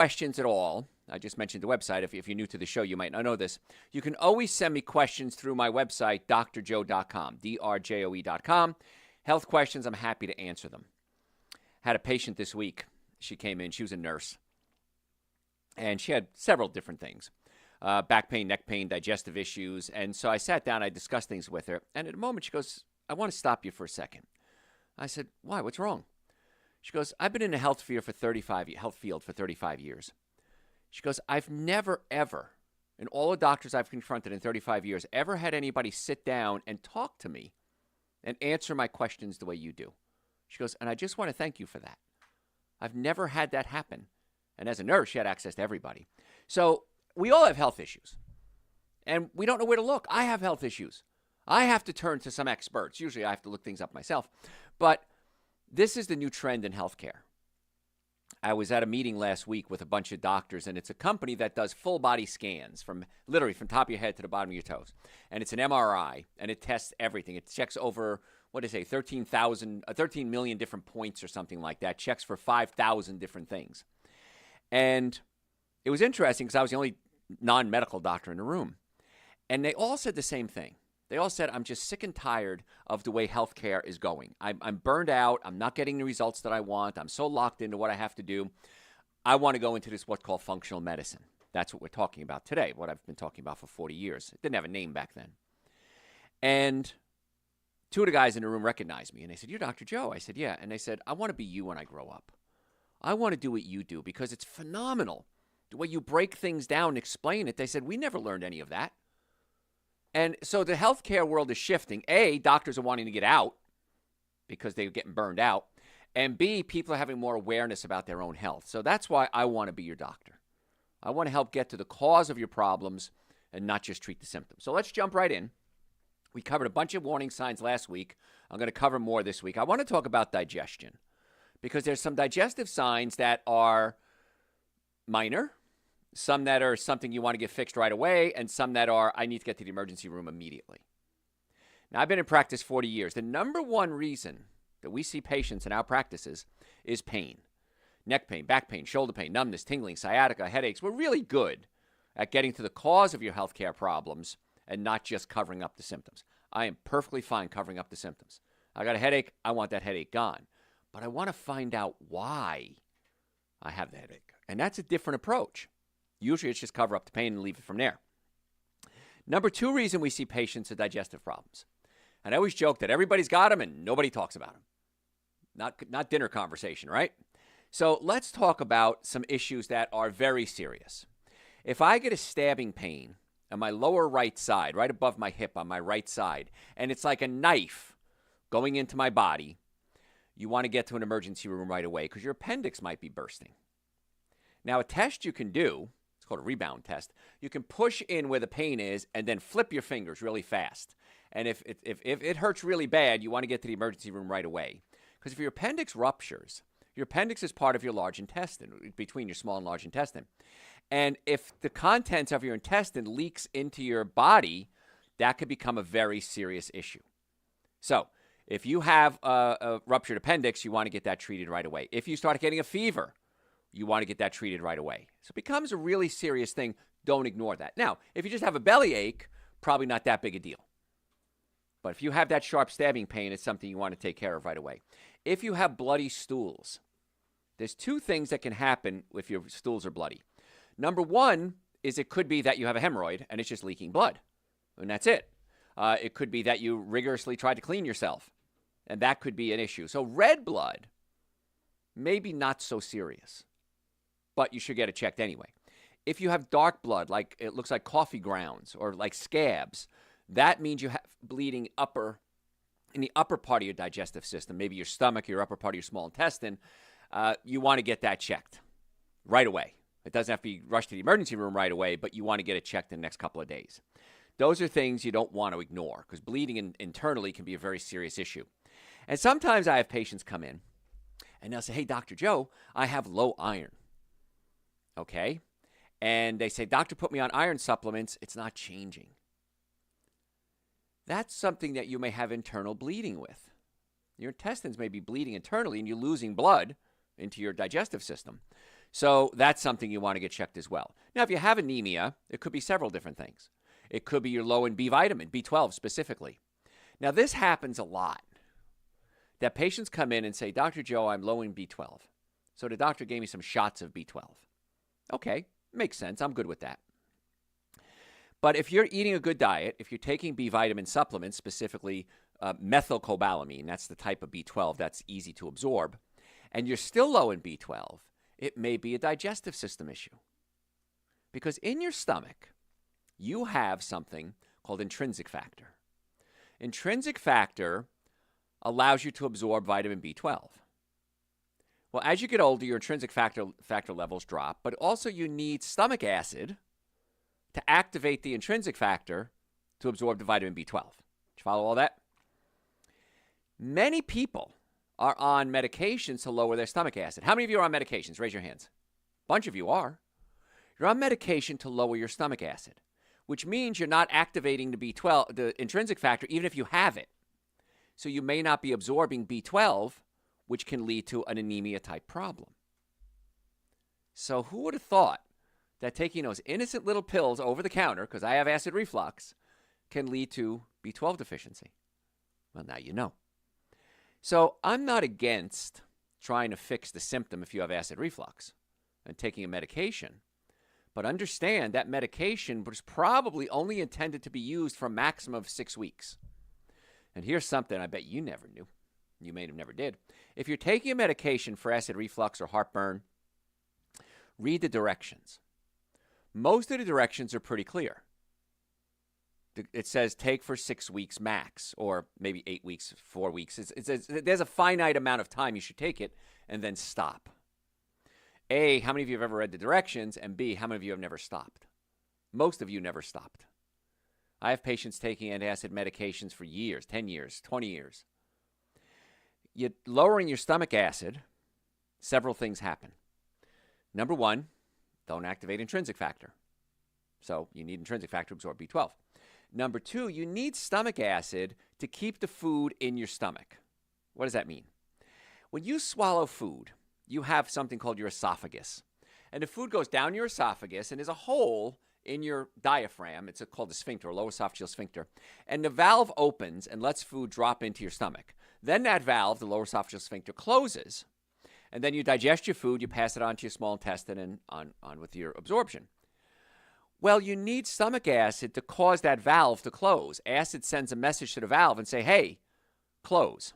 questions at all, I just mentioned the website. If you're new to the show, you might not know this. You can always send me questions through my website, drjoe.com, drjoe.com. Health questions, I'm happy to answer them. Had a patient this week. She came in. She was a nurse. And she had several different things. Back pain, neck pain, digestive issues. And so I sat down. I discussed things with her. And at a moment, she goes, I want to stop you for a second. I said, why? What's wrong? She goes, I've been in the health field for 35 years. She goes, I've never, ever, in all the doctors I've confronted in 35 years, ever had anybody sit down and talk to me and answer my questions the way you do. She goes, and I just want to thank you for that. I've never had that happen. And as a nurse, she had access to everybody. So we all have health issues. And we don't know where to look. I have health issues. I have to turn to some experts. Usually I have to look things up myself. But this is the new trend in healthcare. I was at a meeting last week with a bunch of doctors, and it's a company that does full body scans from literally from top of your head to the bottom of your toes. And it's an MRI, and it tests everything. It checks over, 13 million different points or something like that. Checks for 5,000 different things. And it was interesting because I was the only non-medical doctor in the room. And they all said the same thing. They all said, I'm just sick and tired of the way healthcare is going. I'm burned out. I'm not getting the results that I want. I'm so locked into what I have to do. I want to go into this what's called functional medicine. That's what we're talking about today, what I've been talking about for 40 years. It didn't have a name back then. And two of the guys in the room recognized me, and they said, you're Dr. Joe. I said, yeah. And they said, I want to be you when I grow up. I want to do what you do because it's phenomenal. The way you break things down and explain it. They said, we never learned any of that. And so the healthcare world is shifting. A, doctors are wanting to get out because they're getting burned out. And B, people are having more awareness about their own health. So that's why I want to be your doctor. I want to help get to the cause of your problems and not just treat the symptoms. So let's jump right in. We covered a bunch of warning signs last week. I'm going to cover more this week. I want to talk about digestion because there's some digestive signs that are minor, some that are something you want to get fixed right away, and some that are, I need to get to the emergency room immediately. Now, I've been in practice 40 years. The number one reason that we see patients in our practices is pain. Neck pain, back pain, shoulder pain, numbness, tingling, sciatica, headaches. We're really good at getting to the cause of your healthcare problems and not just covering up the symptoms. I am perfectly fine covering up the symptoms. I got a headache. I want that headache gone. But I want to find out why I have the headache. And that's a different approach. Usually it's just cover up the pain and leave it from there. Number two reason we see patients with digestive problems. And I always joke that everybody's got them and nobody talks about them. Not dinner conversation, right? So let's talk about some issues that are very serious. If I get a stabbing pain on my lower right side, right above my hip on my right side, and it's like a knife going into my body, you want to get to an emergency room right away because your appendix might be bursting. Now, a test you can do, it's called a rebound test. You can push in where the pain is and then flip your fingers really fast. And if it hurts really bad, you want to get to the emergency room right away. Because if your appendix ruptures, your appendix is part of your large intestine, between your small and large intestine. And if the contents of your intestine leaks into your body, that could become a very serious issue. So if you have a ruptured appendix, you want to get that treated right away. If you start getting a fever, you want to get that treated right away. So it becomes a really serious thing. Don't ignore that. Now, if you just have a bellyache, probably not that big a deal. But if you have that sharp stabbing pain, it's something you want to take care of right away. If you have bloody stools, there's two things that can happen if your stools are bloody. Number one is it could be that you have a hemorrhoid and it's just leaking blood. And that's it. It could be that you rigorously tried to clean yourself. And that could be an issue. So red blood, maybe not so serious. But you should get it checked anyway. If you have dark blood, like it looks like coffee grounds or like scabs, that means you have bleeding in the upper part of your digestive system, maybe your stomach, your upper part of your small intestine. You want to get that checked right away. It doesn't have to be rushed to the emergency room right away, but you want to get it checked in the next couple of days. Those are things you don't want to ignore because bleeding internally can be a very serious issue. And sometimes I have patients come in and they'll say, hey, Dr. Joe, I have low iron. Okay? And they say, doctor, put me on iron supplements. It's not changing. That's something that you may have internal bleeding with. Your intestines may be bleeding internally and you're losing blood into your digestive system. So that's something you want to get checked as well. Now, if you have anemia, it could be several different things. It could be you're low in B vitamin, B12 specifically. Now, this happens a lot, that patients come in and say, Dr. Joe, I'm low in B12. So the doctor gave me some shots of B12. Okay, makes sense. I'm good with that. But if you're eating a good diet, if you're taking B vitamin supplements, specifically methylcobalamin, that's the type of B12 that's easy to absorb, and you're still low in B12, it may be a digestive system issue. Because in your stomach, you have something called intrinsic factor. Intrinsic factor allows you to absorb vitamin B12. Well, as you get older, your intrinsic factor levels drop, but also you need stomach acid to activate the intrinsic factor to absorb the vitamin B12. Did you follow all that? Many people are on medications to lower their stomach acid. How many of you are on medications? Raise your hands. A bunch of you are. You're on medication to lower your stomach acid, which means you're not activating the B12, the intrinsic factor, even if you have it. So you may not be absorbing B12, which can lead to an anemia type problem. So who would have thought that taking those innocent little pills over the counter, because I have acid reflux, can lead to B12 deficiency? Well, now you know. So I'm not against trying to fix the symptom if you have acid reflux and taking a medication. But understand that medication was probably only intended to be used for a maximum of 6 weeks. And here's something I bet you never knew. You may have never did. If you're taking a medication for acid reflux or heartburn, read the directions. Most of the directions are pretty clear. It says take for 6 weeks max, or maybe 8 weeks, 4 weeks. There's a finite amount of time you should take it, and then stop. A, how many of you have ever read the directions? And B, how many of you have never stopped? Most of you never stopped. I have patients taking antacid medications for years, 10 years, 20 years. You're lowering your stomach acid, several things happen. Number one, don't activate intrinsic factor. So you need intrinsic factor to absorb B12. Number two, you need stomach acid to keep the food in your stomach. What does that mean? When you swallow food, you have something called your esophagus. And the food goes down your esophagus, and there's a hole in your diaphragm. It's called the sphincter, or lower esophageal sphincter. And the valve opens and lets food drop into your stomach. Then that valve, the lower esophageal sphincter, closes. And then you digest your food, you pass it on to your small intestine, and on with your absorption. Well, you need stomach acid to cause that valve to close. Acid sends a message to the valve and say, hey, close.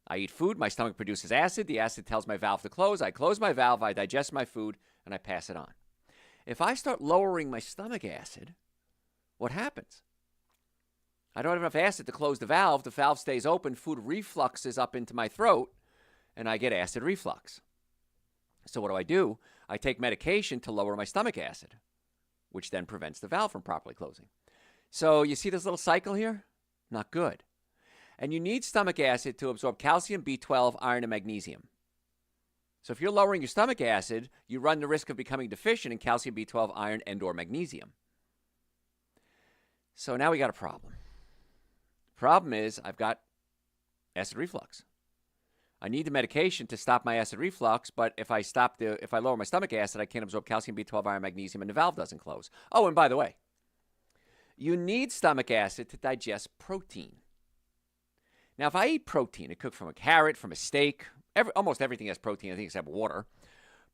I eat food, my stomach produces acid. The acid tells my valve to close. I close my valve, I digest my food, and I pass it on. If I start lowering my stomach acid, what happens? I don't have enough acid to close the valve stays open, food refluxes up into my throat, and I get acid reflux. So what do? I take medication to lower my stomach acid, which then prevents the valve from properly closing. So you see this little cycle here? Not good. And you need stomach acid to absorb calcium, B12, iron, and magnesium. So if you're lowering your stomach acid, you run the risk of becoming deficient in calcium, B12, iron, and or magnesium. So now we got a problem. Problem is I've got acid reflux. I need the medication to stop my acid reflux, but if I lower my stomach acid, I can't absorb calcium, B12, iron, magnesium, and the valve doesn't close. Oh, and by the way, you need stomach acid to digest protein. Now, if I eat protein, it cooked from a carrot, from a steak, almost everything has protein, I think, except water.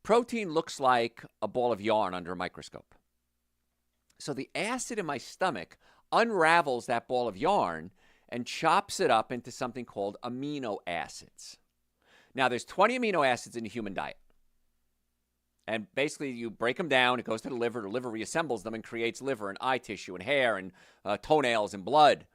Protein looks like a ball of yarn under a microscope. So the acid in my stomach unravels that ball of yarn and chops it up into something called amino acids. Now, there's 20 amino acids in the human diet. And basically, you break them down, it goes to the liver reassembles them and creates liver and eye tissue and hair and toenails and blood.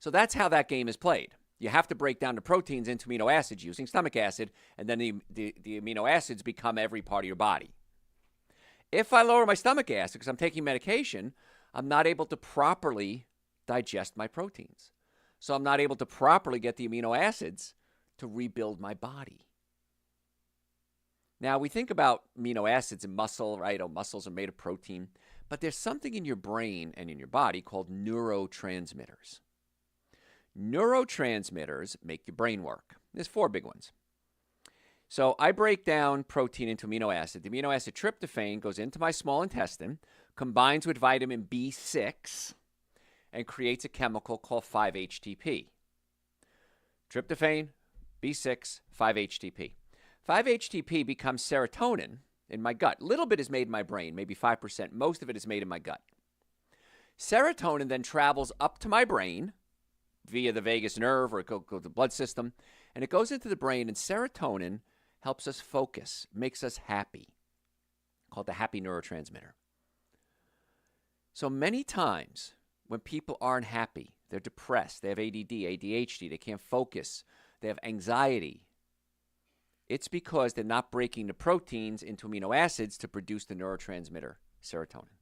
So that's how that game is played. You have to break down the proteins into amino acids using stomach acid, and then the amino acids become every part of your body. If I lower my stomach acid because I'm taking medication, I'm not able to properly digest my proteins. So I'm not able to properly get the amino acids to rebuild my body. Now, we think about amino acids in muscle, right? Oh, muscles are made of protein. But there's something in your brain and in your body called neurotransmitters. Neurotransmitters make your brain work. There's 4 big ones. So I break down protein into amino acid. The amino acid tryptophan goes into my small intestine, combines with vitamin B6, and creates a chemical called 5-HTP. Tryptophan, B6, 5-HTP. 5-HTP becomes serotonin in my gut. A little bit is made in my brain, maybe 5%. Most of it is made in my gut. Serotonin then travels up to my brain via the vagus nerve, or it goes to the blood system, and it goes into the brain, and serotonin helps us focus, makes us happy, called the happy neurotransmitter. So many times when people aren't happy, they're depressed, they have ADD, ADHD, they can't focus, they have anxiety, it's because they're not breaking the proteins into amino acids to produce the neurotransmitter serotonin.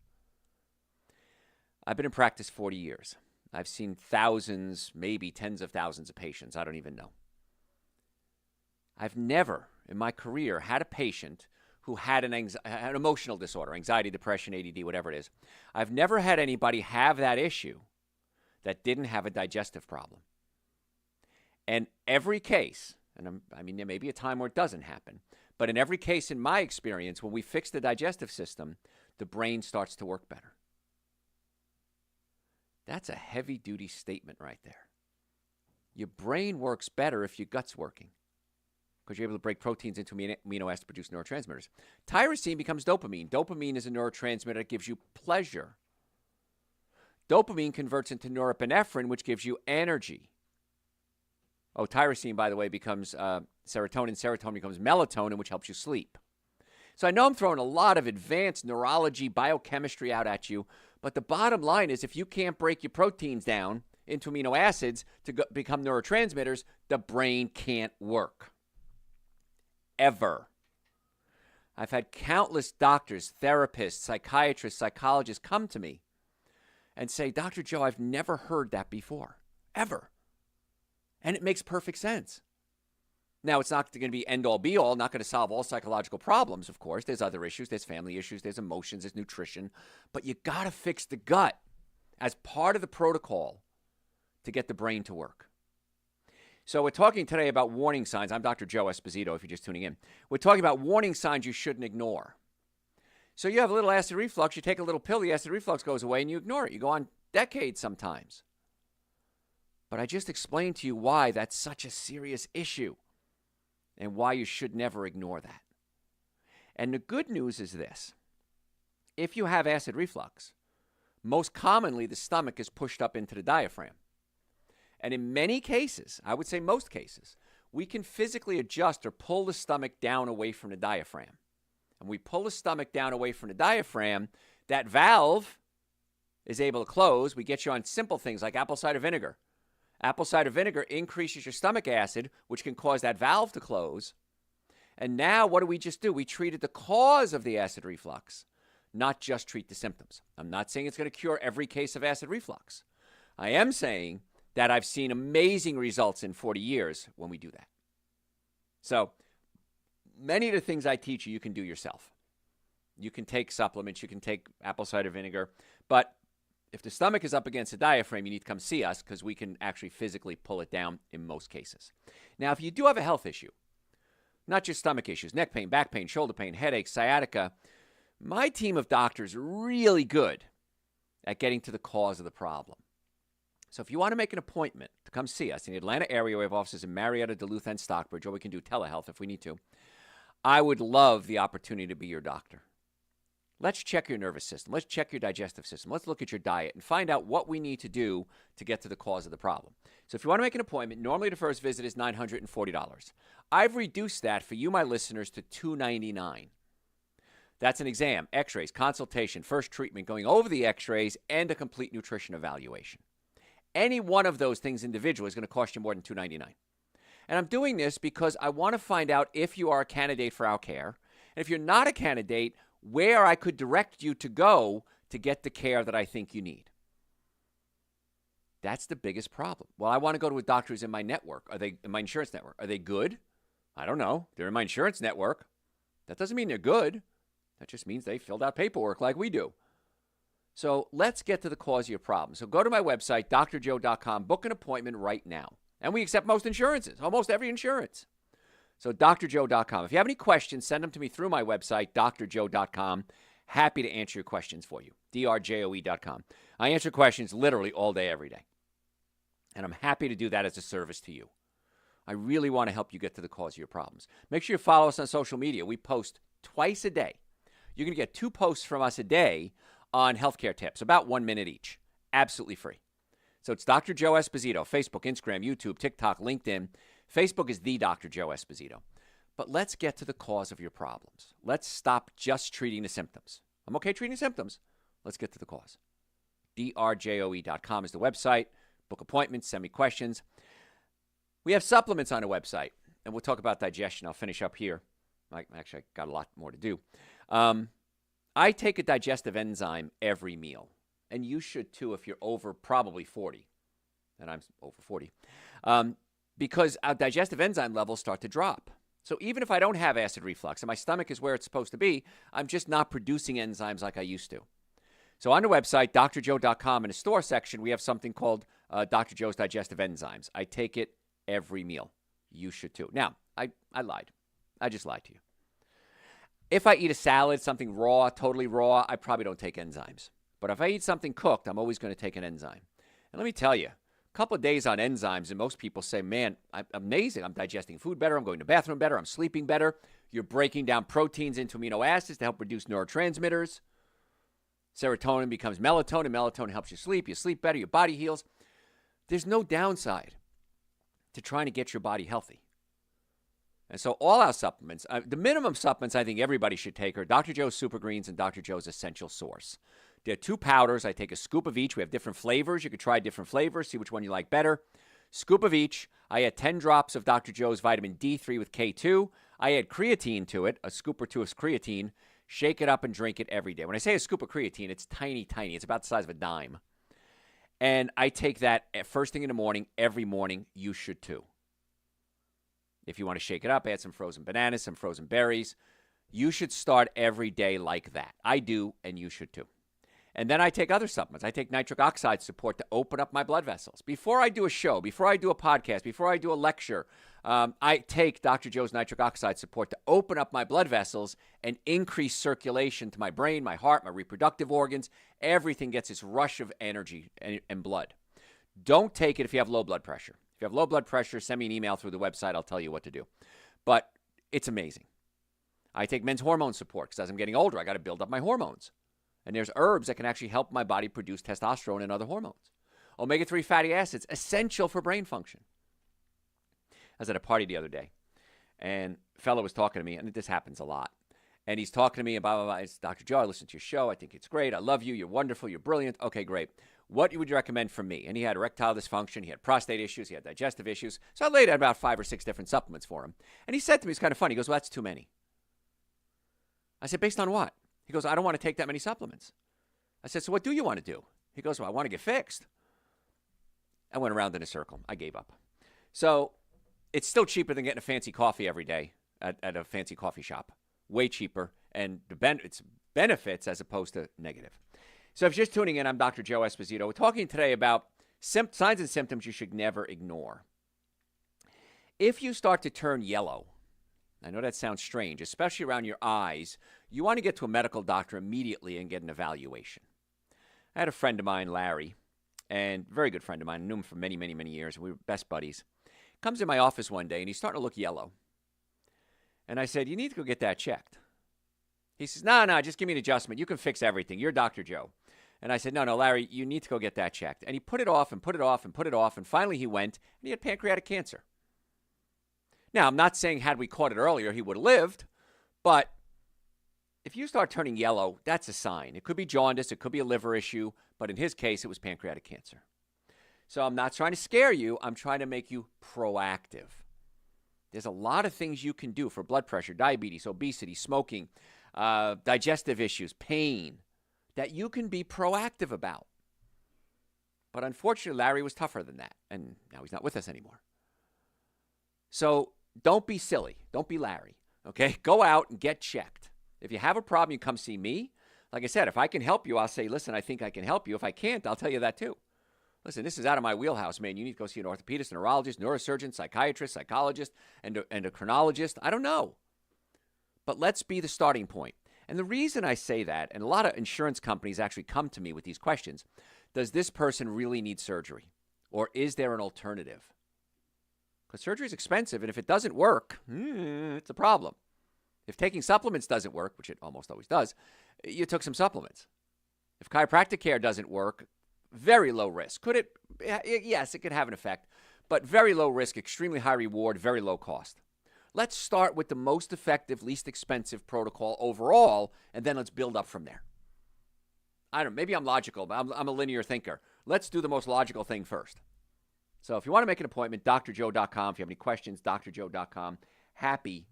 I've been in practice 40 years. I've seen thousands, maybe tens of thousands of patients. I don't even know. I've never in my career had a patient who had an emotional disorder, anxiety, depression, ADD, whatever it is. I've never had anybody have that issue that didn't have a digestive problem. And every case, and I mean, there may be a time where it doesn't happen, but in every case, in my experience, when we fix the digestive system, the brain starts to work better. That's a heavy-duty statement right there. Your brain works better if your gut's working, because you're able to break proteins into amino acids to produce neurotransmitters. Tyrosine becomes dopamine. Dopamine is a neurotransmitter that gives you pleasure. Dopamine converts into norepinephrine, which gives you energy. Oh, tyrosine, by the way, becomes serotonin. Serotonin becomes melatonin, which helps you sleep. So I know I'm throwing a lot of advanced neurology, biochemistry out at you, but the bottom line is if you can't break your proteins down into amino acids to become neurotransmitters, the brain can't work. Ever. I've had countless doctors, therapists, psychiatrists, psychologists come to me and say, Dr. Joe, I've never heard that before, ever. And it makes perfect sense. Now, it's not going to be end-all, be-all, not going to solve all psychological problems, of course. There's other issues. There's family issues. There's emotions. There's nutrition. But you got to fix the gut as part of the protocol to get the brain to work. So we're talking today about warning signs. I'm Dr. Joe Esposito, if you're just tuning in. We're talking about warning signs you shouldn't ignore. So you have a little acid reflux. You take a little pill, the acid reflux goes away, and you ignore it. You go on decades sometimes. But I just explained to you why that's such a serious issue and why you should never ignore that. And the good news is this. If you have acid reflux, most commonly the stomach is pushed up into the diaphragm. And in many cases, I would say most cases, we can physically adjust or pull the stomach down away from the diaphragm. And we pull the stomach down away from the diaphragm, that valve is able to close. We get you on simple things like apple cider vinegar. Apple cider vinegar increases your stomach acid, which can cause that valve to close. And now what do we just do? We treated the cause of the acid reflux, not just treat the symptoms. I'm not saying it's going to cure every case of acid reflux. I am saying that I've seen amazing results in 40 years when we do that. So many of the things I teach you can do yourself. You can take supplements, you can take apple cider vinegar, but if the stomach is up against the diaphragm, you need to come see us because we can actually physically pull it down in most cases. Now, if you do have a health issue, not just stomach issues, neck pain, back pain, shoulder pain, headaches, sciatica, my team of doctors are really good at getting to the cause of the problem. So if you want to make an appointment to come see us in the Atlanta area, we have offices in Marietta, Duluth, and Stockbridge, or we can do telehealth if we need to, I would love the opportunity to be your doctor. Let's check your nervous system. Let's check your digestive system. Let's look at your diet and find out what we need to do to get to the cause of the problem. So if you want to make an appointment, normally the first visit is $940. I've reduced that for you, my listeners, to $299. That's an exam, x-rays, consultation, first treatment, going over the x-rays, and a complete nutrition evaluation. Any one of those things individually is going to cost you more than $299. And I'm doing this because I want to find out if you are a candidate for our care. And if you're not a candidate, where I could direct you to go to get the care that I think you need. That's the biggest problem. Well, I want to go to a doctor who's in my network. Are they in my insurance network? Are they good? I don't know. They're in my insurance network. That doesn't mean they're good. That just means they filled out paperwork like we do. So let's get to the cause of your problem. So go to my website, drjoe.com, book an appointment right now. And we accept most insurances, almost every insurance. So drjoe.com. If you have any questions, send them to me through my website, drjoe.com. Happy to answer your questions for you, drjoe.com. I answer questions literally all day, every day. And I'm happy to do that as a service to you. I really want to help you get to the cause of your problems. Make sure you follow us on social media. We post twice a day. You're going to get 2 posts from us a day on healthcare tips, about 1 minute each, absolutely free. So it's Dr. Joe Esposito, Facebook, Instagram, YouTube, TikTok, LinkedIn. Facebook is the Dr. Joe Esposito. But let's get to the cause of your problems. Let's stop just treating the symptoms. I'm okay treating symptoms. Let's get to the cause. drjoe.com is the website. Book appointments, send me questions. We have supplements on the website, and we'll talk about digestion. I'll finish up here. Actually, I got a lot more to do. I take a digestive enzyme every meal, and you should too if you're over probably 40, and I'm over 40, because our digestive enzyme levels start to drop. So even if I don't have acid reflux and my stomach is where it's supposed to be, I'm just not producing enzymes like I used to. So on the website, drjoe.com, in the store section, we have something called Dr. Joe's Digestive Enzymes. I take it every meal. You should too. Now, I lied. I just lied to you. If I eat a salad, something raw, totally raw, I probably don't take enzymes. But if I eat something cooked, I'm always going to take an enzyme. And let me tell you, a couple of days on enzymes, and most people say, man, I'm amazing. I'm digesting food better. I'm going to the bathroom better. I'm sleeping better. You're breaking down proteins into amino acids to help reduce neurotransmitters. Serotonin becomes melatonin. Melatonin helps you sleep better. Your body heals. There's no downside to trying to get your body healthy. And so all our supplements, the minimum supplements I think everybody should take are Dr. Joe's Super Greens and Dr. Joe's Essential Source. There are 2 powders. I take a scoop of each. We have different flavors. You could try different flavors, see which one you like better. Scoop of each. I add 10 drops of Dr. Joe's vitamin D3 with K2. I add creatine to it, a scoop or 2 of creatine. Shake it up and drink it every day. When I say a scoop of creatine, it's tiny, tiny. It's about the size of a dime. And I take that first thing in the morning, every morning. You should too. If you want to shake it up, add some frozen bananas, some frozen berries. You should start every day like that. I do, and you should too. And then I take other supplements. I take nitric oxide support to open up my blood vessels. Before I do a show, before I do a podcast, before I do a lecture, I take Dr. Joe's nitric oxide support to open up my blood vessels and increase circulation to my brain, my heart, my reproductive organs. Everything gets this rush of energy and blood. Don't take it if you have low blood pressure. If you have low blood pressure, send me an email through the website. I'll tell you what to do. But it's amazing. I take men's hormone support because as I'm getting older, I got to build up my hormones. And there's herbs that can actually help my body produce testosterone and other hormones. Omega-3 fatty acids, essential for brain function. I was at a party the other day, and a fellow was talking to me, and this happens a lot. And he's talking to me about, it's Dr. Joe, I listen to your show. I think it's great. I love you. You're wonderful. You're brilliant. Okay, great. What would you recommend for me? And he had erectile dysfunction. He had prostate issues. He had digestive issues. So I laid out about 5 or 6 different supplements for him. And he said to me, it's kind of funny. He goes, well, that's too many. I said, based on what? He goes, I don't want to take that many supplements. I said, so what do you want to do? He goes, well, I want to get fixed. I went around in a circle. I gave up. So it's still cheaper than getting a fancy coffee every day at a fancy coffee shop. Way cheaper. And it's benefits as opposed to negative. So if you're just tuning in, I'm Dr. Joe Esposito. We're talking today about signs and symptoms you should never ignore. If you start to turn yellow, I know that sounds strange, especially around your eyes, you want to get to a medical doctor immediately and get an evaluation. I had a friend of mine, Larry, and very good friend of mine. I knew him for many, many, many years. We were best buddies. Comes in my office one day, and he's starting to look yellow. And I said, you need to go get that checked. He says, no, just give me an adjustment. You can fix everything. You're Dr. Joe. And I said, no, Larry, you need to go get that checked. And he put it off and put it off and put it off. And finally he went, and he had pancreatic cancer. Now, I'm not saying had we caught it earlier, he would have lived. But if you start turning yellow, that's a sign. It could be jaundice. It could be a liver issue. But in his case, it was pancreatic cancer. So I'm not trying to scare you. I'm trying to make you proactive. There's a lot of things you can do for blood pressure, diabetes, obesity, smoking, digestive issues, pain, that you can be proactive about. But unfortunately, Larry was tougher than that, and now he's not with us anymore. So don't be silly. Don't be Larry, okay? Go out and get checked. If you have a problem, you come see me. Like I said, if I can help you, I'll say, listen, I think I can help you. If I can't, I'll tell you that too. Listen, this is out of my wheelhouse, man. You need to go see an orthopedist, neurologist, neurosurgeon, psychiatrist, psychologist, endocrinologist. I don't know. But let's be the starting point. And the reason I say that, and a lot of insurance companies actually come to me with these questions, does this person really need surgery? Or is there an alternative? Because surgery is expensive, and if it doesn't work, it's a problem. If taking supplements doesn't work, which it almost always does, you took some supplements. If chiropractic care doesn't work, very low risk. Could it? Yes, it could have an effect, but very low risk, extremely high reward, very low cost. Let's start with the most effective, least expensive protocol overall, and then let's build up from there. I don't know, maybe I'm logical, but I'm a linear thinker. Let's do the most logical thing first. So if you want to make an appointment, drjoe.com. If you have any questions, drjoe.com. Happy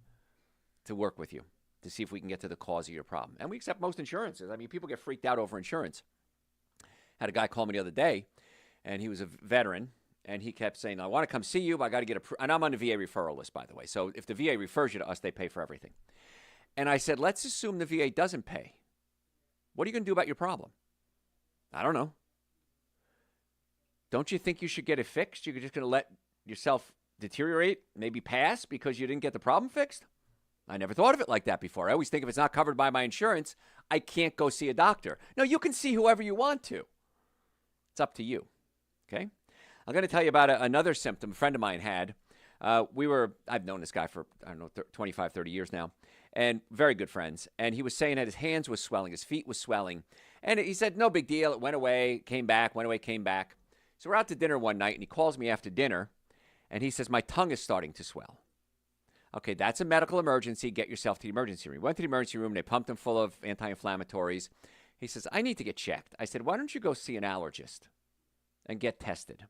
to work with you to see if we can get to the cause of your problem. And we accept most insurances. I mean, people get freaked out over insurance. Had a guy call me the other day, and he was a veteran, and he kept saying, I want to come see you, but I got to get and I'm on the VA referral list, by the way. So if the VA refers you to us, they pay for everything. And I said, let's assume the VA doesn't pay. What are you going to do about your problem? I don't know. Don't you think you should get it fixed? You're just going to let yourself deteriorate, maybe pass because you didn't get the problem fixed? I never thought of it like that before. I always think if it's not covered by my insurance, I can't go see a doctor. No, you can see whoever you want to. It's up to you, okay? I'm going to tell you about another symptom a friend of mine had. I've known this guy for, 25, 30 years now, and very good friends. And he was saying that his hands was swelling, his feet was swelling. And he said, no big deal. It went away, came back, went away, came back. So we're out to dinner one night, and he calls me after dinner, and he says, my tongue is starting to swell. Okay, that's a medical emergency. Get yourself to the emergency room. He went to the emergency room. They pumped him full of anti-inflammatories. He says, I need to get checked. I said, why don't you go see an allergist and get tested?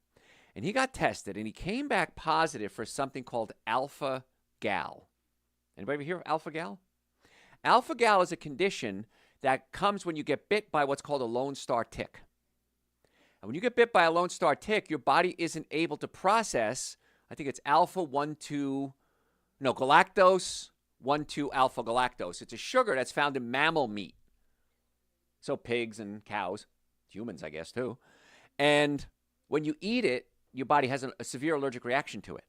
And he got tested, and he came back positive for something called alpha-gal. Anybody ever hear of alpha-gal? Alpha-gal is a condition that comes when you get bit by what's called a Lone Star tick. And when you get bit by a Lone Star tick, your body isn't able to process, I think it's galactose 1,2-alpha-galactose. It's a sugar that's found in mammal meat. So pigs and cows, humans, I guess, too. And when you eat it, your body has a severe allergic reaction to it.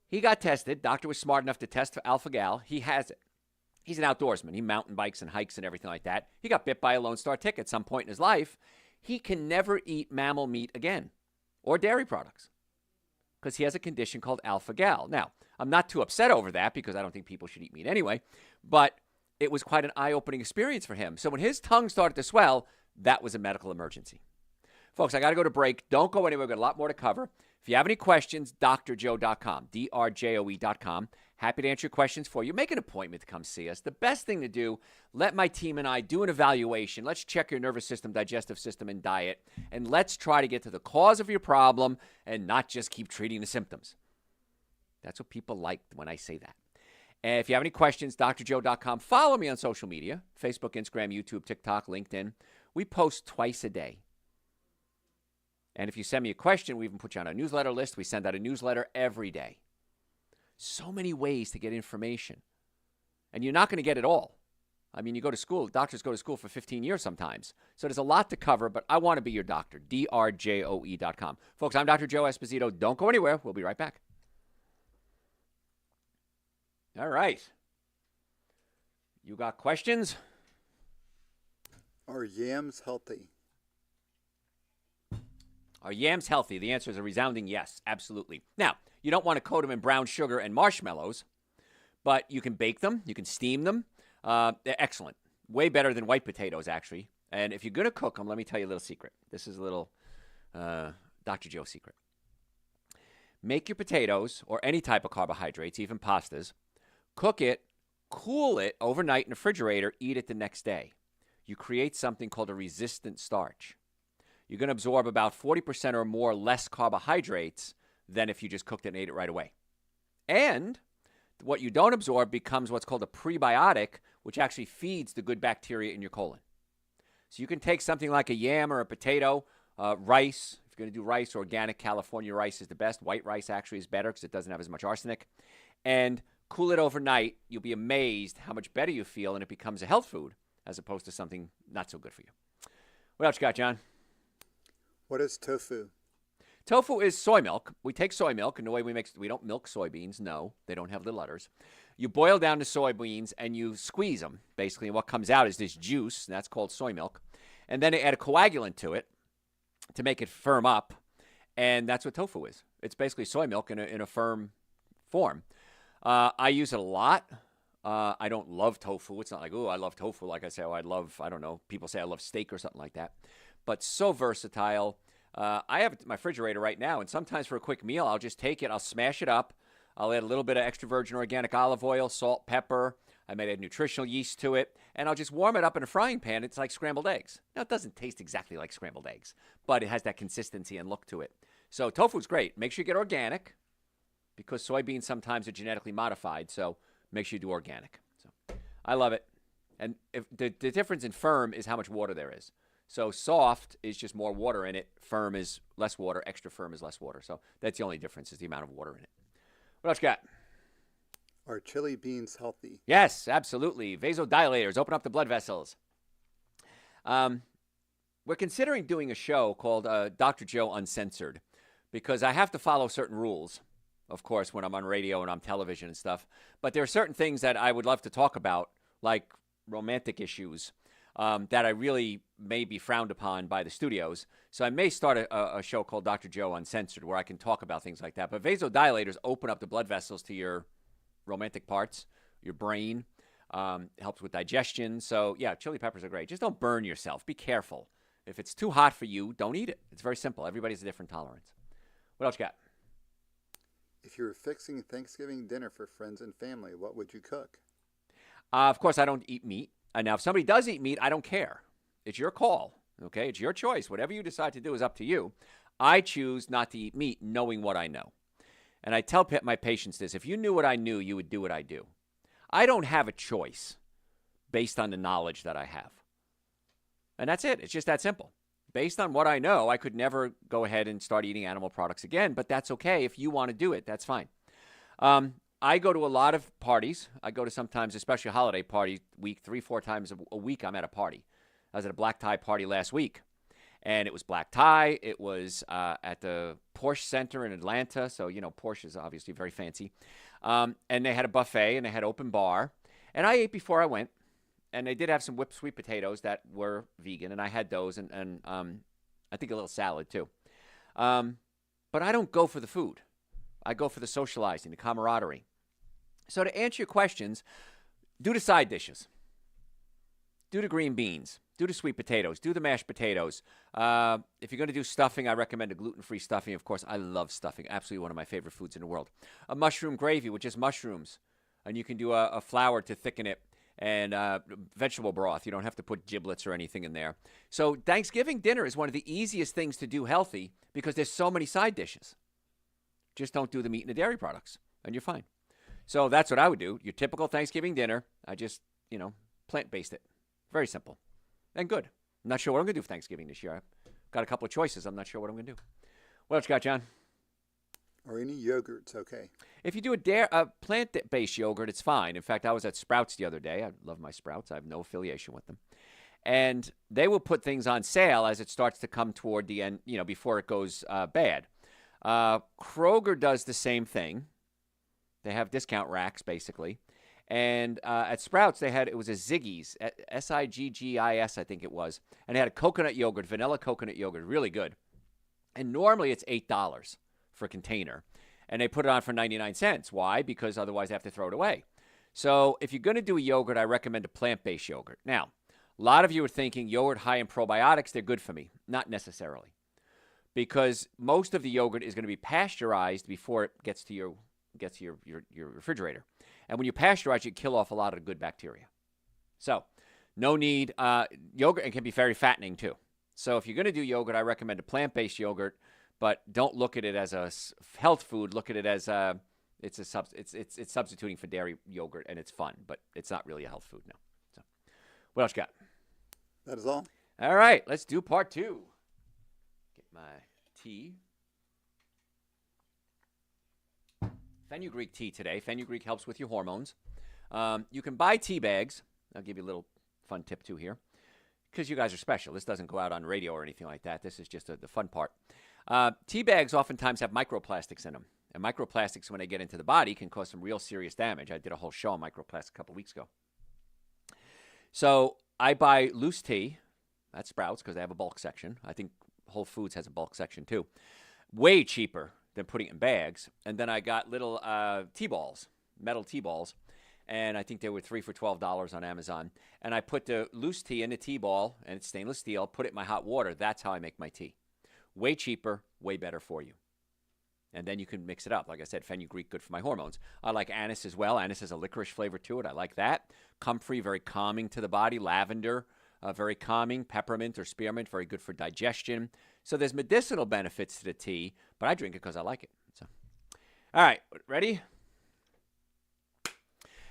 He got tested. Doctor was smart enough to test for alpha-gal. He has it. He's an outdoorsman. He mountain bikes and hikes and everything like that. He got bit by a Lone Star tick at some point in his life. He can never eat mammal meat again or dairy products because he has a condition called alpha-gal. Now, I'm not too upset over that because I don't think people should eat meat anyway, but it was quite an eye-opening experience for him. So when his tongue started to swell, that was a medical emergency. Folks, I got to go to break. Don't go anywhere. We've got a lot more to cover. If you have any questions, drjoe.com, drjoe.com. Happy to answer your questions for you. Make an appointment to come see us. The best thing to do, let my team and I do an evaluation. Let's check your nervous system, digestive system, and diet, and let's try to get to the cause of your problem and not just keep treating the symptoms. That's what people like when I say that. And if you have any questions, drjoe.com. Follow me on social media, Facebook, Instagram, YouTube, TikTok, LinkedIn. We post twice a day. And if you send me a question, we even put you on a newsletter list. We send out a newsletter every day. So many ways to get information. And you're not going to get it all. I mean, you go to school, doctors go to school for 15 years sometimes. So there's a lot to cover, but I want to be your doctor, drjoe.com. Folks, I'm Dr. Joe Esposito. Don't go anywhere. We'll be right back. All right. You got questions? Are yams healthy? Are yams healthy? The answer is a resounding yes, absolutely. Now, you don't want to coat them in brown sugar and marshmallows, but you can bake them. You can steam them. They're excellent. Way better than white potatoes, actually. And if you're going to cook them, let me tell you a little secret. This is a little Dr. Joe secret. Make your potatoes, or any type of carbohydrates, even pastas, cook it, cool it overnight in the refrigerator, eat it the next day. You create something called a resistant starch. You're going to absorb about 40% or more less carbohydrates than if you just cooked it and ate it right away. And what you don't absorb becomes what's called a prebiotic, which actually feeds the good bacteria in your colon. So you can take something like a yam or a potato, rice. If you're going to do rice, organic California rice is the best. White rice actually is better because it doesn't have as much arsenic. And cool it overnight. You'll be amazed how much better you feel, and it becomes a health food as opposed to something not so good for you. What else you got, John? What is tofu? Tofu is soy milk. We take soy milk, and the way we don't milk soybeans. No, they don't have the udders. You boil down the soybeans and you squeeze them, basically. And what comes out is this juice, and that's called soy milk. And then they add a coagulant to it to make it firm up, and that's what tofu is. It's basically soy milk in a firm form. I use it a lot. I don't love tofu. It's not like, oh, I love tofu. Like I say, oh, I don't know, people say I love steak or something like that. But so versatile. I have it in my refrigerator right now, and sometimes for a quick meal, I'll just take it, I'll smash it up. I'll add a little bit of extra virgin organic olive oil, salt, pepper. I might add nutritional yeast to it, and I'll just warm it up in a frying pan. It's like scrambled eggs. Now, it doesn't taste exactly like scrambled eggs, but it has that consistency and look to it. So tofu's great. Make sure you get organic, because soybeans sometimes are genetically modified, so make sure you do organic. So I love it. And if the difference in firm is how much water there is. So soft is just more water in it. Firm is less water. Extra firm is less water. So that's the only difference, is the amount of water in it. What else you got? Are chili beans healthy? Yes, absolutely. Vasodilators. Open up the blood vessels. We're considering doing a show called Dr. Joe Uncensored, because I have to follow certain rules, of course, when I'm on radio and on television and stuff. But there are certain things that I would love to talk about, like romantic issues, that I really may be frowned upon by the studios. So I may start a show called Dr. Joe Uncensored, where I can talk about things like that. But vasodilators open up the blood vessels to your romantic parts, your brain. Helps with digestion. So, yeah, chili peppers are great. Just don't burn yourself. Be careful. If it's too hot for you, don't eat it. It's very simple. Everybody's a different tolerance. What else you got? If you were fixing Thanksgiving dinner for friends and family, what would you cook? Of course, I don't eat meat. Now, if somebody does eat meat, I don't care. It's your call, okay? It's your choice. Whatever you decide to do is up to you. I choose not to eat meat knowing what I know. And I tell my patients this. If you knew what I knew, you would do what I do. I don't have a choice based on the knowledge that I have. And that's it. It's just that simple. Based on what I know, I could never go ahead and start eating animal products again, but that's okay. If you want to do it, that's fine. I go to a lot of parties. I go to sometimes, especially holiday party week, 3-4 times a week, I'm at a party. I was at a black tie party last week, and it was black tie. It was at the Porsche Center in Atlanta, so, you know, Porsche is obviously very fancy. And they had a buffet, and they had open bar. And I ate before I went, and they did have some whipped sweet potatoes that were vegan, and I had those, and I think a little salad too. But I don't go for the food. I go for the socializing, the camaraderie. So to answer your questions, do the side dishes. Do the green beans. Do the sweet potatoes. Do the mashed potatoes. If you're going to do stuffing, I recommend a gluten-free stuffing. Of course, I love stuffing. Absolutely one of my favorite foods in the world. A mushroom gravy with just mushrooms. And you can do a flour to thicken it. And vegetable broth. You don't have to put giblets or anything in there. So Thanksgiving dinner is one of the easiest things to do healthy because there's so many side dishes. Just don't do the meat and the dairy products, and you're fine. So that's what I would do. Your typical Thanksgiving dinner, I just, plant-based it. Very simple and good. I'm not sure what I'm going to do for Thanksgiving this year. I've got a couple of choices. I'm not sure what I'm going to do. What else you got, John? Are any yogurts okay? If you do a plant-based yogurt, it's fine. In fact, I was at Sprouts the other day. I love my Sprouts. I have no affiliation with them. And they will put things on sale as it starts to come toward the end, before it goes bad. Kroger does the same thing. They have discount racks, basically. And at Sprouts, it was a Ziggy's, Siggis, I think it was. And they had a coconut yogurt, vanilla coconut yogurt, really good. And normally it's $8 for a container. And they put it on for 99 cents. Why? Because otherwise they have to throw it away. So if you're going to do a yogurt, I recommend a plant-based yogurt. Now, a lot of you are thinking yogurt high in probiotics, they're good for me. Not necessarily. Because most of the yogurt is going to be pasteurized before it gets to your refrigerator. And when you pasteurize, you kill off a lot of the good bacteria. So no need. Yogurt, it can be very fattening too. So if you're going to do yogurt, I recommend a plant-based yogurt. But don't look at it as a health food. Look at it as it's substituting for dairy yogurt, and it's fun, but it's not really a health food now. So, what else you got? That is all. All right, let's do part 2. Get my tea. Fenugreek tea today. Fenugreek helps with your hormones. You can buy tea bags. I'll give you a little fun tip too here. because you guys are special. This doesn't go out on radio or anything like that. This is just the fun part. Tea bags oftentimes have microplastics in them. And microplastics, when they get into the body, can cause some real serious damage. I did a whole show on microplastics a couple weeks ago. So I buy loose tea. That's Sprouts because they have a bulk section. I think Whole Foods has a bulk section too. Way cheaper than putting it in bags. And then I got little tea balls, metal tea balls. And I think they were 3 for $12 on Amazon. And I put the loose tea in the tea ball, and it's stainless steel, put it in my hot water. That's how I make my tea. Way cheaper, way better for you. And then you can mix it up. Like I said, fenugreek, good for my hormones. I like anise as well. Anise has a licorice flavor to it. I like that. Comfrey, very calming to the body. Lavender, very calming. Peppermint or spearmint, very good for digestion. So there's medicinal benefits to the tea, but I drink it because I like it. So, all right, ready?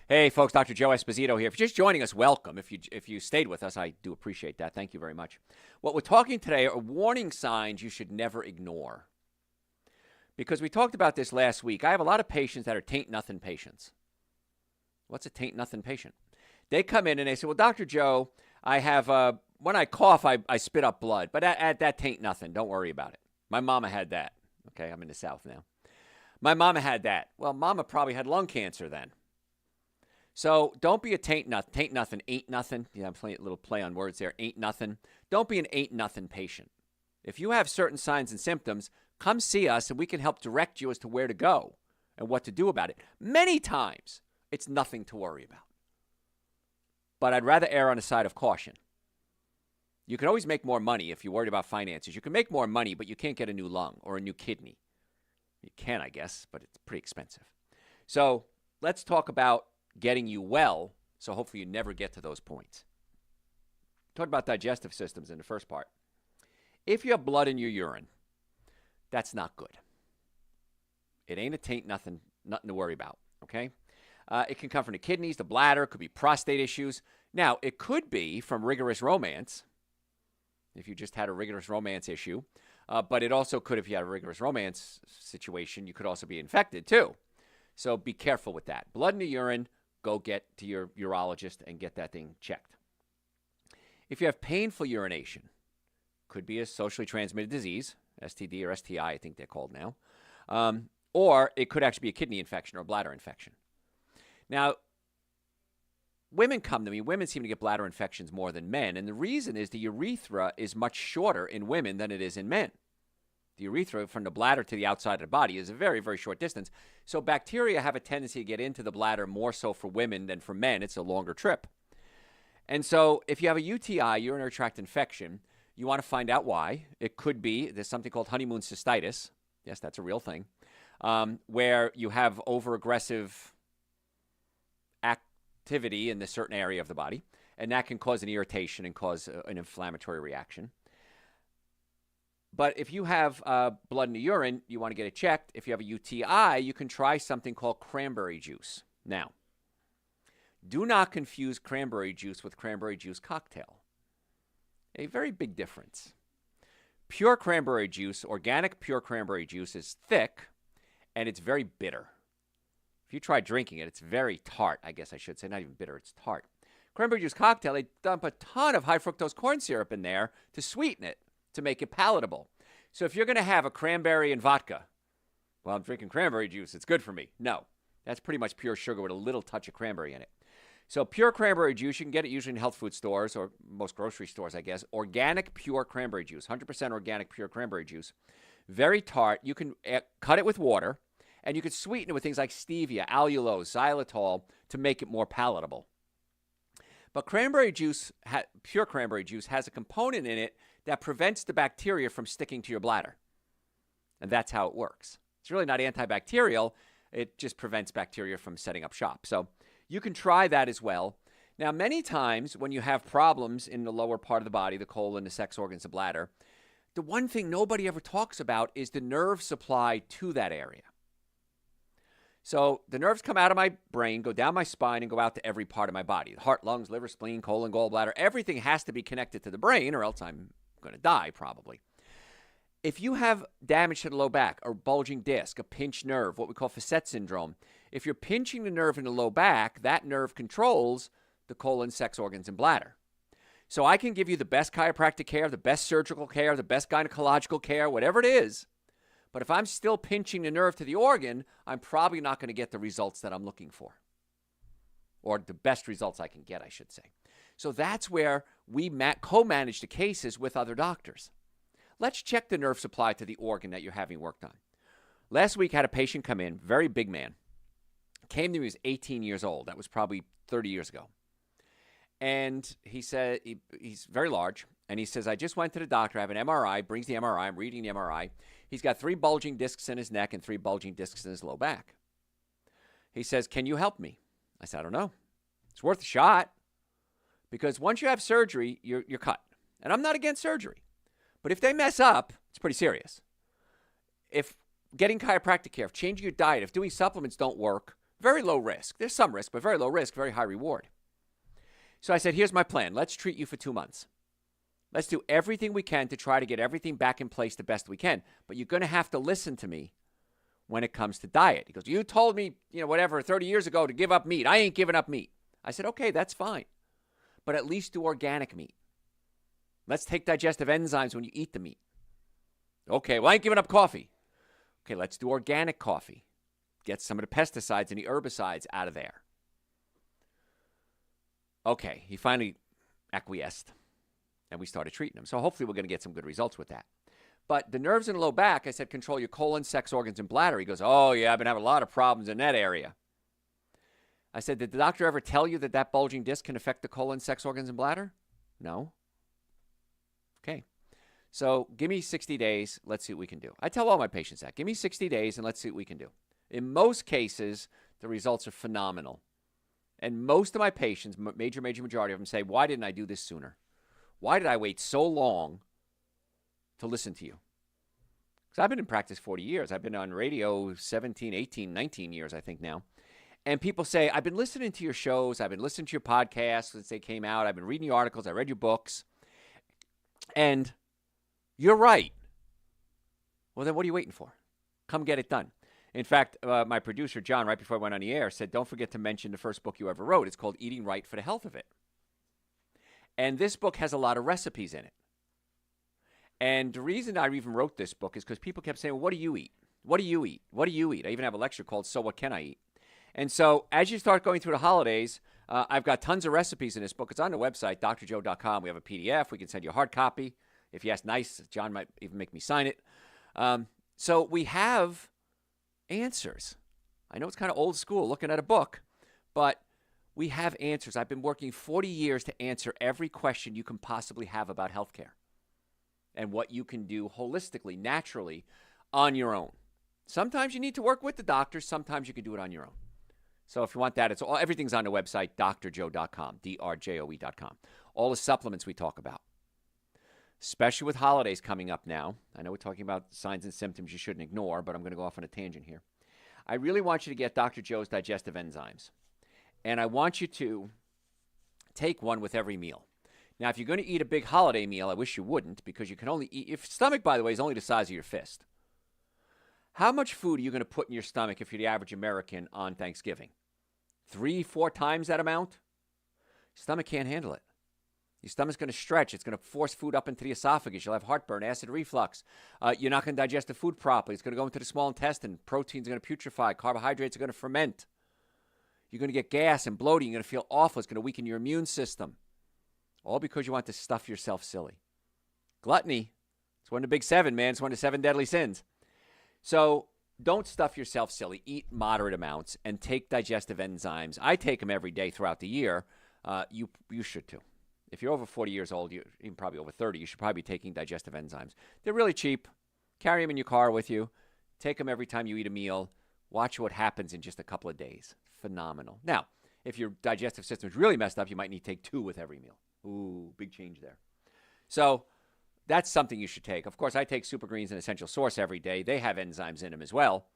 Hey, folks, Dr. Joe Esposito here. If you're just joining us, welcome. If you stayed with us, I do appreciate that. Thank you very much. What we're talking today are warning signs you should never ignore. Because we talked about this last week. I have a lot of patients that are taint-nothing patients. What's a taint-nothing patient? They come in and they say, well, Dr. Joe, I have, when I cough, I spit up blood. But that taint nothing. Don't worry about it. My mama had that. Okay, I'm in the South now. My mama had that. Well, mama probably had lung cancer then. So don't be a taint nothing. Taint nothing, ain't nothing. Yeah, I'm playing a little play on words there. Ain't nothing. Don't be an ain't nothing patient. If you have certain signs and symptoms, come see us and we can help direct you as to where to go and what to do about it. Many times, it's nothing to worry about. But I'd rather err on the side of caution. You can always make more money if you're worried about finances. You can make more money, but you can't get a new lung or a new kidney. You can, I guess, but it's pretty expensive. So let's talk about getting you well, so hopefully you never get to those points. Talk about digestive systems in the first part. If you have blood in your urine, that's not good. It ain't a taint, nothing to worry about, okay? It can come from the kidneys, the bladder, it could be prostate issues. Now, it could be from rigorous romance, if you just had a rigorous romance issue, but it also could, if you had a rigorous romance situation, you could also be infected too. So be careful with that. Blood in the urine, go get to your urologist and get that thing checked. If you have painful urination, could be a socially transmitted disease, STD or STI, I think they're called now. Or it could actually be a kidney infection or a bladder infection. Now, women come to me. Women seem to get bladder infections more than men. And the reason is the urethra is much shorter in women than it is in men. The urethra from the bladder to the outside of the body is a very, very short distance. So bacteria have a tendency to get into the bladder more so for women than for men. It's a longer trip. And so if you have a UTI, urinary tract infection, you want to find out why. It could be, there's something called honeymoon cystitis. Yes, that's a real thing. Where you have overaggressive activity in a certain area of the body. And that can cause an irritation and cause an inflammatory reaction. But if you have blood in the urine, you want to get it checked. If you have a UTI, you can try something called cranberry juice. Now, do not confuse cranberry juice with cranberry juice cocktail. A very big difference. Pure cranberry juice, organic pure cranberry juice, is thick and it's very bitter. If you try drinking it, it's very tart, I guess I should say. Not even bitter, it's tart. Cranberry juice cocktail, they dump a ton of high fructose corn syrup in there to sweeten it, to make it palatable. So if you're going to have a cranberry and vodka, well, I'm drinking cranberry juice, it's good for me. No, that's pretty much pure sugar with a little touch of cranberry in it. So pure cranberry juice, you can get it usually in health food stores or most grocery stores, I guess. Organic pure cranberry juice, 100% organic pure cranberry juice. Very tart. You can cut it with water, and you can sweeten it with things like stevia, allulose, xylitol to make it more palatable. But cranberry juice, pure cranberry juice, has a component in it that prevents the bacteria from sticking to your bladder. And that's how it works. It's really not antibacterial. It just prevents bacteria from setting up shop. So you can try that as well. Now, many times when you have problems in the lower part of the body, the colon, the sex organs, the bladder, the one thing nobody ever talks about is the nerve supply to that area. So the nerves come out of my brain, go down my spine, and go out to every part of my body. The heart, lungs, liver, spleen, colon, gallbladder, everything has to be connected to the brain or else I'm going to die probably. If you have damage to the low back, a bulging disc, a pinched nerve, what we call Facet syndrome, if you're pinching the nerve in the low back, that nerve controls the colon, sex organs, and bladder. So I can give you the best chiropractic care, the best surgical care, the best gynecological care, whatever it is. But if I'm still pinching the nerve to the organ, I'm probably not going to get the results that I'm looking for. Or the best results I can get, I should say. So that's where we co-manage the cases with other doctors. Let's check the nerve supply to the organ that you're having worked on. Last week, I had a patient come in, very big man. Came to me, he was 18 years old. That was probably 30 years ago. And he said, he's very large. And he says, I just went to the doctor. I have an MRI, brings the MRI. I'm reading the MRI. He's got 3 bulging discs in his neck and 3 bulging discs in his low back. He says, can you help me? I said, I don't know. It's worth a shot. Because once you have surgery, you're cut. And I'm not against surgery. But if they mess up, it's pretty serious. If getting chiropractic care, if changing your diet, if doing supplements don't work, very low risk. There's some risk, but very low risk, very high reward. So I said, here's my plan. Let's treat you for 2 months. Let's do everything we can to try to get everything back in place the best we can. But you're going to have to listen to me when it comes to diet. He goes, you told me, 30 years ago to give up meat. I ain't giving up meat. I said, okay, that's fine. But at least do organic meat. Let's take digestive enzymes when you eat the meat. Okay, well, I ain't giving up coffee. Okay, let's do organic coffee. Get some of the pesticides and the herbicides out of there. Okay, he finally acquiesced, and we started treating him. So hopefully we're going to get some good results with that. But the nerves in the low back, I said, control your colon, sex organs, and bladder. He goes, oh, yeah, I've been having a lot of problems in that area. I said, did the doctor ever tell you that bulging disc can affect the colon, sex organs, and bladder? No. Okay. So give me 60 days. Let's see what we can do. I tell all my patients that. Give me 60 days, and let's see what we can do. In most cases, the results are phenomenal. And most of my patients, major majority of them say, why didn't I do this sooner? Why did I wait so long to listen to you? Because I've been in practice 40 years. I've been on radio 17, 18, 19 years, I think now. And people say, I've been listening to your shows. I've been listening to your podcasts since they came out. I've been reading your articles. I read your books. And you're right. Well, then what are you waiting for? Come get it done. In fact, my producer, John, right before I went on the air, said, don't forget to mention the first book you ever wrote. It's called Eating Right for the Health of It. And this book has a lot of recipes in it. And the reason I even wrote this book is because people kept saying, well, what do you eat? What do you eat? What do you eat? I even have a lecture called So What Can I Eat? And so as you start going through the holidays, I've got tons of recipes in this book. It's on the website, drjoe.com. We have a PDF. We can send you a hard copy. If you ask nice, John might even make me sign it. So we have answers. I know it's kind of old school looking at a book, but we have answers. I've been working 40 years to answer every question you can possibly have about healthcare and what you can do holistically, naturally, on your own. Sometimes you need to work with the doctor. Sometimes you can do it on your own. So if you want that, everything's on the website, drjoe.com, drjoe.com. All the supplements we talk about, especially with holidays coming up now. I know we're talking about signs and symptoms you shouldn't ignore, but I'm going to go off on a tangent here. I really want you to get Dr. Joe's digestive enzymes. And I want you to take one with every meal. Now, if you're going to eat a big holiday meal, I wish you wouldn't, because you can only eat, your stomach, by the way, is only the size of your fist. How much food are you going to put in your stomach if you're the average American on Thanksgiving? 3-4 times that amount? Your stomach can't handle it. Your stomach's going to stretch. It's going to force food up into the esophagus. You'll have heartburn, acid reflux. You're not going to digest the food properly. It's going to go into the small intestine. Proteins are going to putrefy. Carbohydrates are going to ferment. You're going to get gas and bloating. You're going to feel awful. It's going to weaken your immune system. All because you want to stuff yourself silly. Gluttony. It's one of the big 7, man. It's one of the 7 deadly sins. So don't stuff yourself silly. Eat moderate amounts and take digestive enzymes. I take them every day throughout the year. You should too. If you're over 40 years old, you're even probably over 30, you should probably be taking digestive enzymes. They're really cheap. Carry them in your car with you. Take them every time you eat a meal. Watch what happens in just a couple of days. Phenomenal. Now, if your digestive system is really messed up, you might need to take 2 with every meal. Ooh, big change there. So that's something you should take. Of course, I take Super Greens and Essential Source every day. They have enzymes in them as well.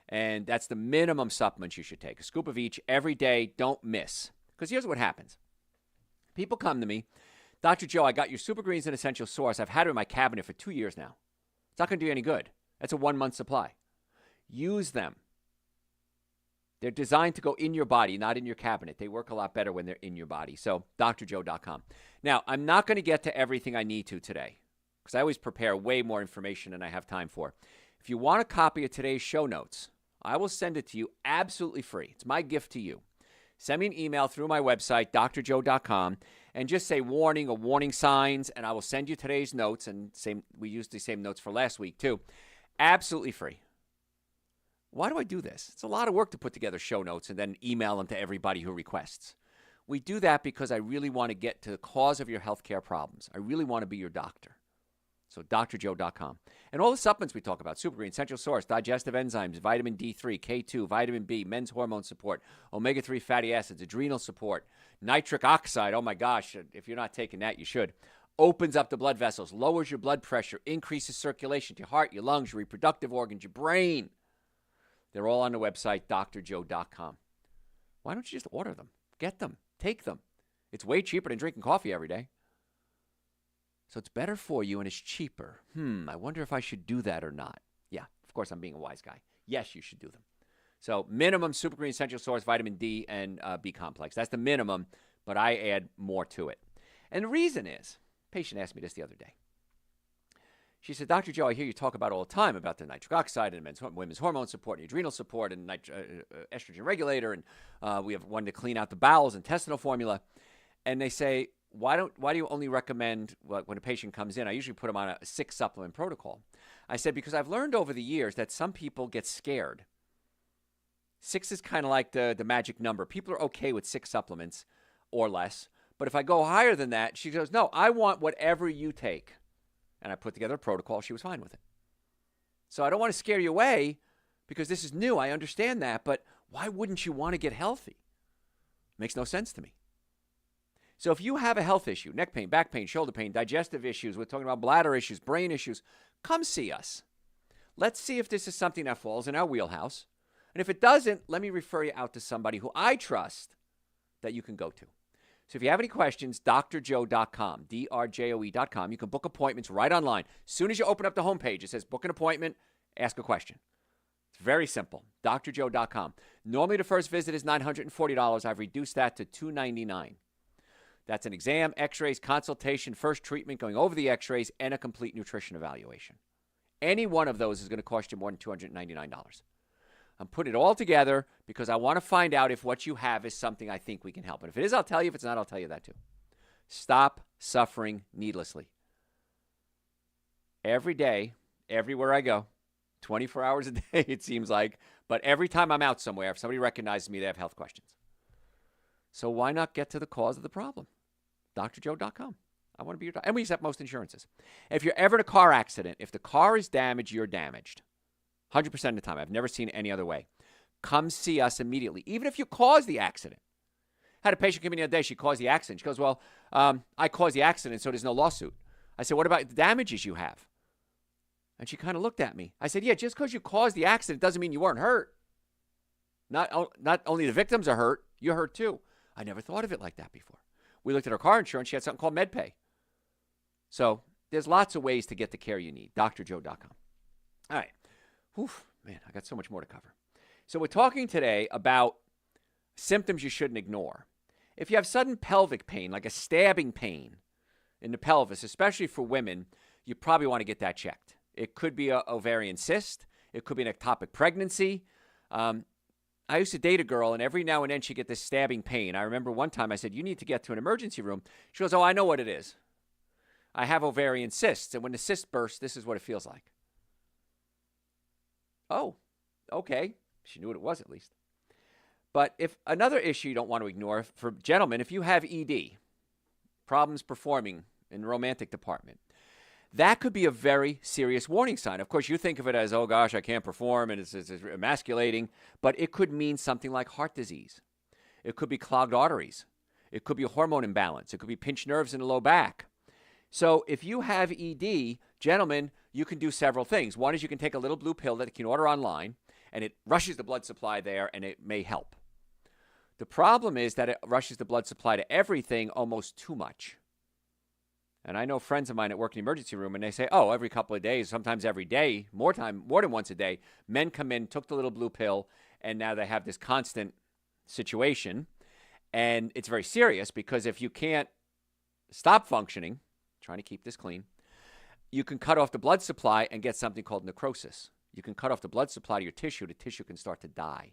And that's the minimum supplements you should take. A scoop of each every day. Don't miss. Because here's what happens. People come to me, Dr. Joe, I got your Super Greens and Essential Source. I've had it in my cabinet for 2 years now. It's not going to do you any good. That's a 1-month supply. Use them. They're designed to go in your body, not in your cabinet. They work a lot better when they're in your body. So, drjoe.com. Now, I'm not going to get to everything I need to today because I always prepare way more information than I have time for. If you want a copy of today's show notes, I will send it to you absolutely free. It's my gift to you. Send me an email through my website, drjoe.com, and just say warning or warning signs, and I will send you today's notes. And we used the same notes for last week, too. Absolutely free. Why do I do this? It's a lot of work to put together show notes and then email them to everybody who requests. We do that because I really want to get to the cause of your healthcare problems. I really want to be your doctor. So drjoe.com. And all the supplements we talk about, Super Green, Central Source, digestive enzymes, vitamin D3, K2, vitamin B, men's hormone support, omega-3 fatty acids, adrenal support, nitric oxide. Oh my gosh, if you're not taking that, you should. Opens up the blood vessels, lowers your blood pressure, increases circulation to your heart, your lungs, your reproductive organs, your brain. They're all on the website, drjoe.com. Why don't you just order them? Get them. Take them. It's way cheaper than drinking coffee every day. So it's better for you and it's cheaper. I wonder if I should do that or not. Yeah, of course I'm being a wise guy. Yes, you should do them. So minimum Super Green Essential Source, vitamin D, and B complex. That's the minimum, but I add more to it. And the reason is, a patient asked me this the other day. She said, Dr. Joe, I hear you talk about all the time about the nitric oxide and women's hormone support and adrenal support and estrogen regulator, and we have one to clean out the bowels, intestinal formula. And they say, why do you only recommend, when a patient comes in, I usually put them on a 6-supplement protocol. I said, because I've learned over the years that some people get scared. 6 is kind of like the magic number. People are okay with 6 supplements or less. But if I go higher than that, she goes, no, I want whatever you take. And I put together a protocol. She was fine with it. So I don't want to scare you away because this is new. I understand that. But why wouldn't you want to get healthy? Makes no sense to me. So if you have a health issue, neck pain, back pain, shoulder pain, digestive issues, we're talking about bladder issues, brain issues, come see us. Let's see if this is something that falls in our wheelhouse. And if it doesn't, let me refer you out to somebody who I trust that you can go to. So if you have any questions, drjoe.com, drjoe.com. You can book appointments right online. As soon as you open up the homepage, it says book an appointment, ask a question. It's very simple, drjoe.com. Normally the first visit is $940. I've reduced that to $299. That's an exam, x-rays, consultation, first treatment, going over the x-rays, and a complete nutrition evaluation. Any one of those is going to cost you more than $299. I'm putting it all together because I want to find out if what you have is something I think we can help. And if it is, I'll tell you. If it's not, I'll tell you that too. Stop suffering needlessly. Every day, everywhere I go, 24 hours a day, it seems like, but every time I'm out somewhere, if somebody recognizes me, they have health questions. So why not get to the cause of the problem? drjoe.com. I want to be your doctor. And we accept most insurances. If you're ever in a car accident, if the car is damaged, you're damaged. 100% of the time. I've never seen it any other way. Come see us immediately, even if you caused the accident. I had a patient come in the other day. She caused the accident. She goes, well, I caused the accident, so there's no lawsuit. I said, what about the damages you have? And she kind of looked at me. I said, yeah, just because you caused the accident doesn't mean you weren't hurt. Not only the victims are hurt, you're hurt too. I never thought of it like that before. We looked at her car insurance. She had something called MedPay. So there's lots of ways to get the care you need. drjoe.com. All right. Whew, man, I got so much more to cover. So we're talking today about symptoms you shouldn't ignore. If you have sudden pelvic pain, like a stabbing pain in the pelvis, especially for women, you probably want to get that checked. It could be an ovarian cyst. It could be an ectopic pregnancy. I used to date a girl, and every now and then she'd get this stabbing pain. I remember one time I said, you need to get to an emergency room. She goes, oh, I know what it is. I have ovarian cysts, and when the cyst bursts, this is what it feels like. Oh, okay. She knew what it was at least. But if another issue you don't want to ignore, for gentlemen, if you have ED, problems performing in the romantic department, that could be a very serious warning sign. Of course, you think of it as, oh gosh, I can't perform, and it's emasculating, but it could mean something like heart disease. It could be clogged arteries. It could be a hormone imbalance. It could be pinched nerves in the low back. So if you have ED, gentlemen, you can do several things. One is you can take a little blue pill that you can order online, and it rushes the blood supply there, and it may help. The problem is that it rushes the blood supply to everything almost too much. And I know friends of mine that work in the emergency room, and they say, oh, every couple of days, sometimes every day, more than once a day, men come in, took the little blue pill, And now they have this constant situation. And it's very serious because if you can't stop functioning, trying to keep this clean, you can cut off the blood supply and get something called necrosis. You can cut off the blood supply to your tissue. The tissue can start to die.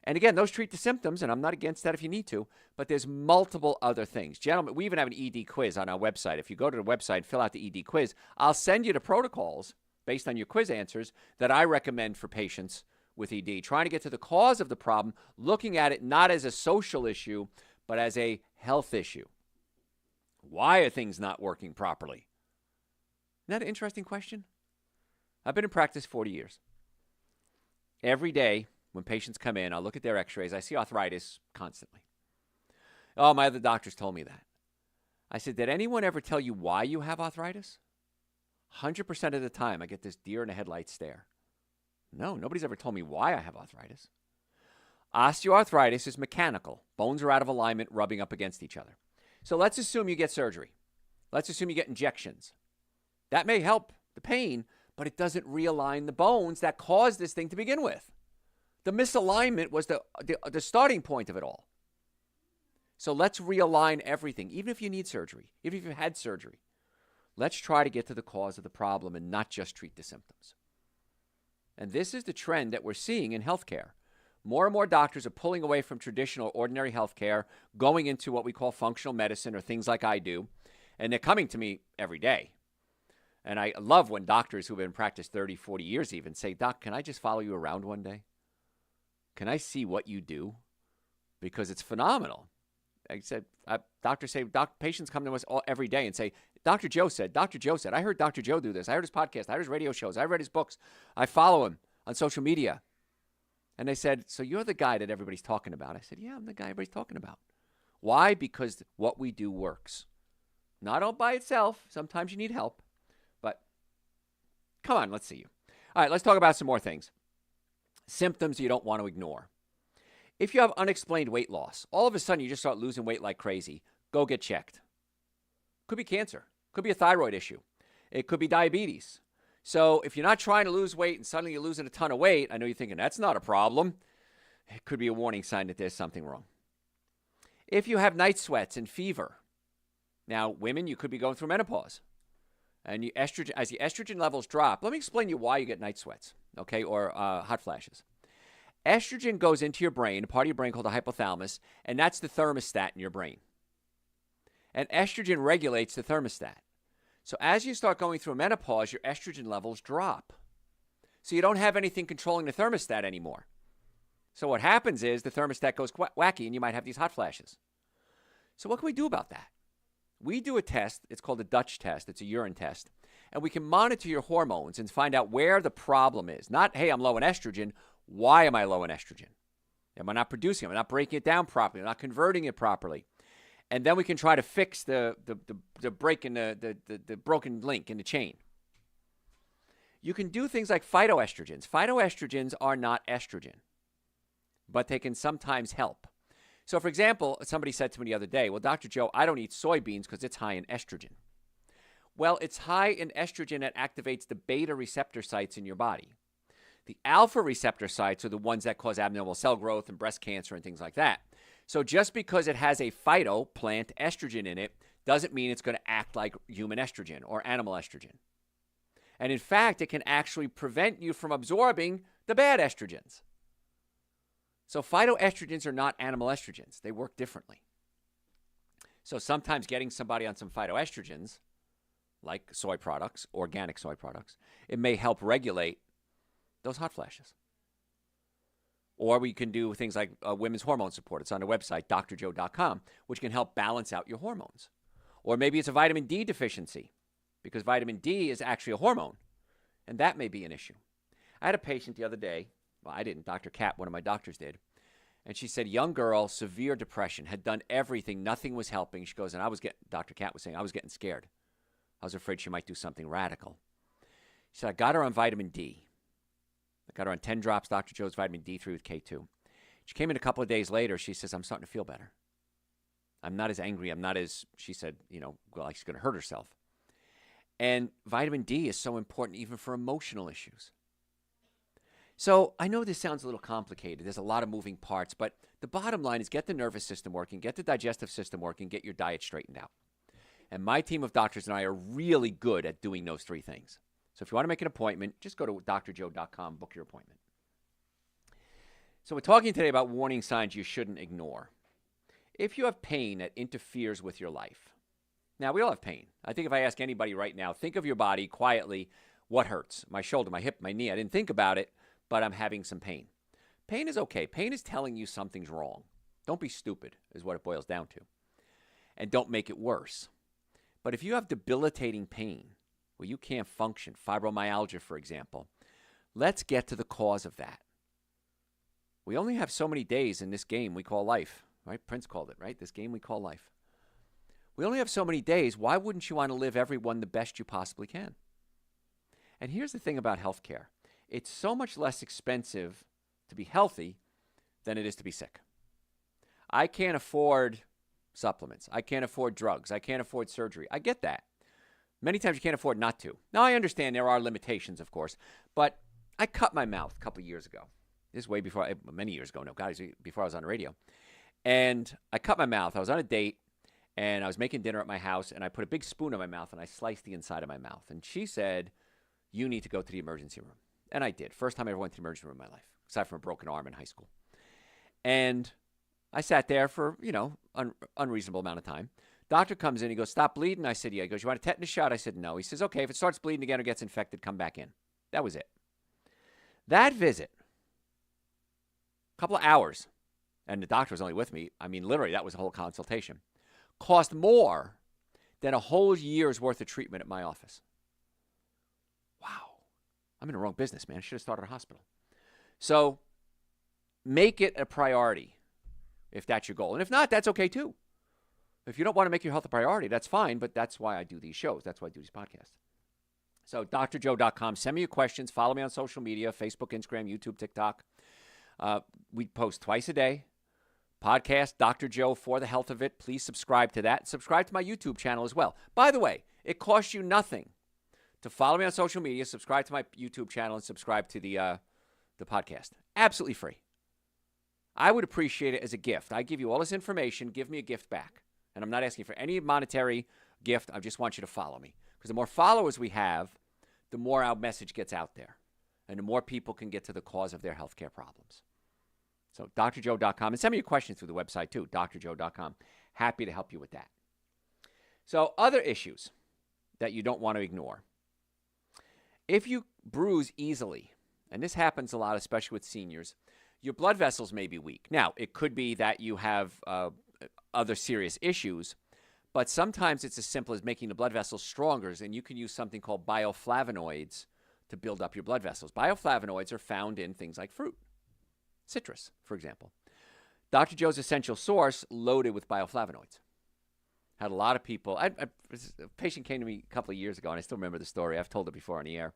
And again, those treat the symptoms, and I'm not against that if you need to, but there's multiple other things. Gentlemen, we even have an ED quiz on our website. If you go to the website and fill out the ED quiz, I'll send you the protocols based on your quiz answers that I recommend for patients with ED, trying to get to the cause of the problem, looking at it not as a social issue, but as a health issue. Why are things not working properly? Isn't that an interesting question? I've been in practice 40 years. Every day, when patients come in, I'll look at their x-rays. I see arthritis constantly. Oh, my other doctors told me that. I said, did anyone ever tell you why you have arthritis? 100% of the time, I get this deer in the headlights stare. No, nobody's ever told me why I have arthritis. Osteoarthritis is mechanical. Bones are out of alignment, rubbing up against each other. So let's assume you get surgery. Let's assume you get injections. That may help the pain, but it doesn't realign the bones that caused this thing to begin with. The misalignment was the starting point of it all. So let's realign everything, even if you need surgery, even if you've had surgery. Let's try to get to the cause of the problem and not just treat the symptoms. And this is the trend that we're seeing in healthcare. More and more doctors are pulling away from traditional ordinary healthcare, going into what we call functional medicine or things like I do, and they're coming to me every day. And I love when doctors who've been in practice 30, 40 years even say, Doc, can I just follow you around one day? Can I see what you do? Because it's phenomenal. I said, doctors say, patients come to us every day and say, Dr. Joe said, I heard Dr. Joe do this. I heard his podcast. I heard his radio shows. I read his books. I follow him on social media. And they said, so you're the guy that everybody's talking about. I said, yeah, I'm the guy everybody's talking about. Why? Because what we do works. Not all by itself. Sometimes you need help. But come on, let's see you. All right, let's talk about some more things. Symptoms you don't want to ignore. If you have unexplained weight loss, all of a sudden you just start losing weight like crazy, go get checked. Could be cancer. Could be a thyroid issue. It could be diabetes. So if you're not trying to lose weight and suddenly you're losing a ton of weight, I know you're thinking that's not a problem. It could be a warning sign that there's something wrong. If you have night sweats and fever, now women, you could be going through menopause. And as your estrogen levels drop, let me explain to you why you get night sweats, okay, or hot flashes. Estrogen goes into your brain, a part of your brain called the hypothalamus, and that's the thermostat in your brain. And estrogen regulates the thermostat. So as you start going through menopause, your estrogen levels drop. So you don't have anything controlling the thermostat anymore. So what happens is the thermostat goes wacky and you might have these hot flashes. So what can we do about that? We do a test. It's called a Dutch test. It's a urine test. And we can monitor your hormones and find out where the problem is. Not, hey, I'm low in estrogen. Why am I low in estrogen? Am I not producing it? Am I not breaking it down properly? Am I not converting it properly? And then we can try to fix the break in the broken link in the chain. You can do things like phytoestrogens. Phytoestrogens are not estrogen, but they can sometimes help. So, for example, somebody said to me the other day, well, Dr. Joe, I don't eat soybeans because it's high in estrogen. Well, it's high in estrogen that activates the beta receptor sites in your body. The alpha receptor sites are the ones that cause abnormal cell growth and breast cancer and things like that. So just because it has a phyto plant estrogen in it doesn't mean it's going to act like human estrogen or animal estrogen. And in fact, it can actually prevent you from absorbing the bad estrogens. So phytoestrogens are not animal estrogens. They work differently. So sometimes getting somebody on some phytoestrogens, like soy products, organic soy products, it may help regulate those hot flashes. Or we can do things like women's hormone support. It's on the website, drjoe.com, which can help balance out your hormones. Or maybe it's a vitamin D deficiency, because vitamin D is actually a hormone, and that may be an issue. I had a patient the other day. Well, I didn't. Dr. Kat, one of my doctors, did. And she said, young girl, severe depression, had done everything. Nothing was helping. She goes, and Dr. Kat was saying, I was getting scared. I was afraid she might do something radical. She said, I got her on vitamin D. I got her on 10 drops, Dr. Joe's vitamin D3 with K2. She came in a couple of days later. She says, I'm starting to feel better. I'm not as angry. I'm not as, she said, like she's going to hurt herself. And vitamin D is so important even for emotional issues. So I know this sounds a little complicated. There's a lot of moving parts, but the bottom line is get the nervous system working, get the digestive system working, get your diet straightened out. And my team of doctors and I are really good at doing those three things. So if you want to make an appointment, just go to drjoe.com, book your appointment. So we're talking today about warning signs you shouldn't ignore. If you have pain that interferes with your life, now we all have pain. I think if I ask anybody right now, think of your body quietly, what hurts? My shoulder, my hip, my knee. I didn't think about it, but I'm having some pain. Pain is okay. Pain is telling you something's wrong. Don't be stupid, is what it boils down to. And don't make it worse. But if you have debilitating pain where you can't function, fibromyalgia, for example, let's get to the cause of that. We only have so many days in this game we call life, right? Prince called it, right? This game we call life. We only have so many days. Why wouldn't you want to live every one the best you possibly can? And here's the thing about healthcare. It's so much less expensive to be healthy than it is to be sick. I can't afford supplements. I can't afford drugs. I can't afford surgery. I get that. Many times you can't afford not to. Now, I understand there are limitations, of course, but I cut my mouth a couple of years ago. This is way before, many years ago, no, guys, before I was on the radio. And I cut my mouth. I was on a date, and I was making dinner at my house, and I put a big spoon in my mouth, and I sliced the inside of my mouth. And she said, you need to go to the emergency room. And I did. First time I ever went to the emergency room in my life, aside from a broken arm in high school. And I sat there for, unreasonable amount of time. Doctor comes in. He goes, stop bleeding. I said, yeah. He goes, you want a tetanus shot? I said, no. He says, okay, if it starts bleeding again or gets infected, come back in. That was it. That visit, a couple of hours, and the doctor was only with me. I mean, literally, that was a whole consultation. Cost more than a whole year's worth of treatment at my office. Wow. I'm in the wrong business, man. I should have started a hospital. So make it a priority if that's your goal. And if not, that's okay too. If you don't want to make your health a priority, that's fine, but that's why I do these shows. That's why I do these podcasts. So drjoe.com. Send me your questions. Follow me on social media, Facebook, Instagram, YouTube, TikTok. We post twice a day. Podcast, Dr. Joe, for the health of it. Please subscribe to that. Subscribe to my YouTube channel as well. By the way, it costs you nothing to follow me on social media, subscribe to my YouTube channel, and subscribe to the podcast. Absolutely free. I would appreciate it as a gift. I give you all this information. Give me a gift back. And I'm not asking for any monetary gift. I just want you to follow me. Because the more followers we have, the more our message gets out there. And the more people can get to the cause of their healthcare problems. So drjoe.com. And send me your questions through the website too, drjoe.com. Happy to help you with that. So other issues that you don't want to ignore. If you bruise easily, and this happens a lot, especially with seniors, your blood vessels may be weak. Now, it could be that you have other serious issues, but sometimes it's as simple as making the blood vessels stronger, and you can use something called bioflavonoids to build up your blood vessels. Bioflavonoids are found in things like fruit, citrus, for example. Dr. Joe's Essential Source, loaded with bioflavonoids. Had a lot of people. A patient came to me a couple of years ago, and I still remember the story. I've told it before on the air.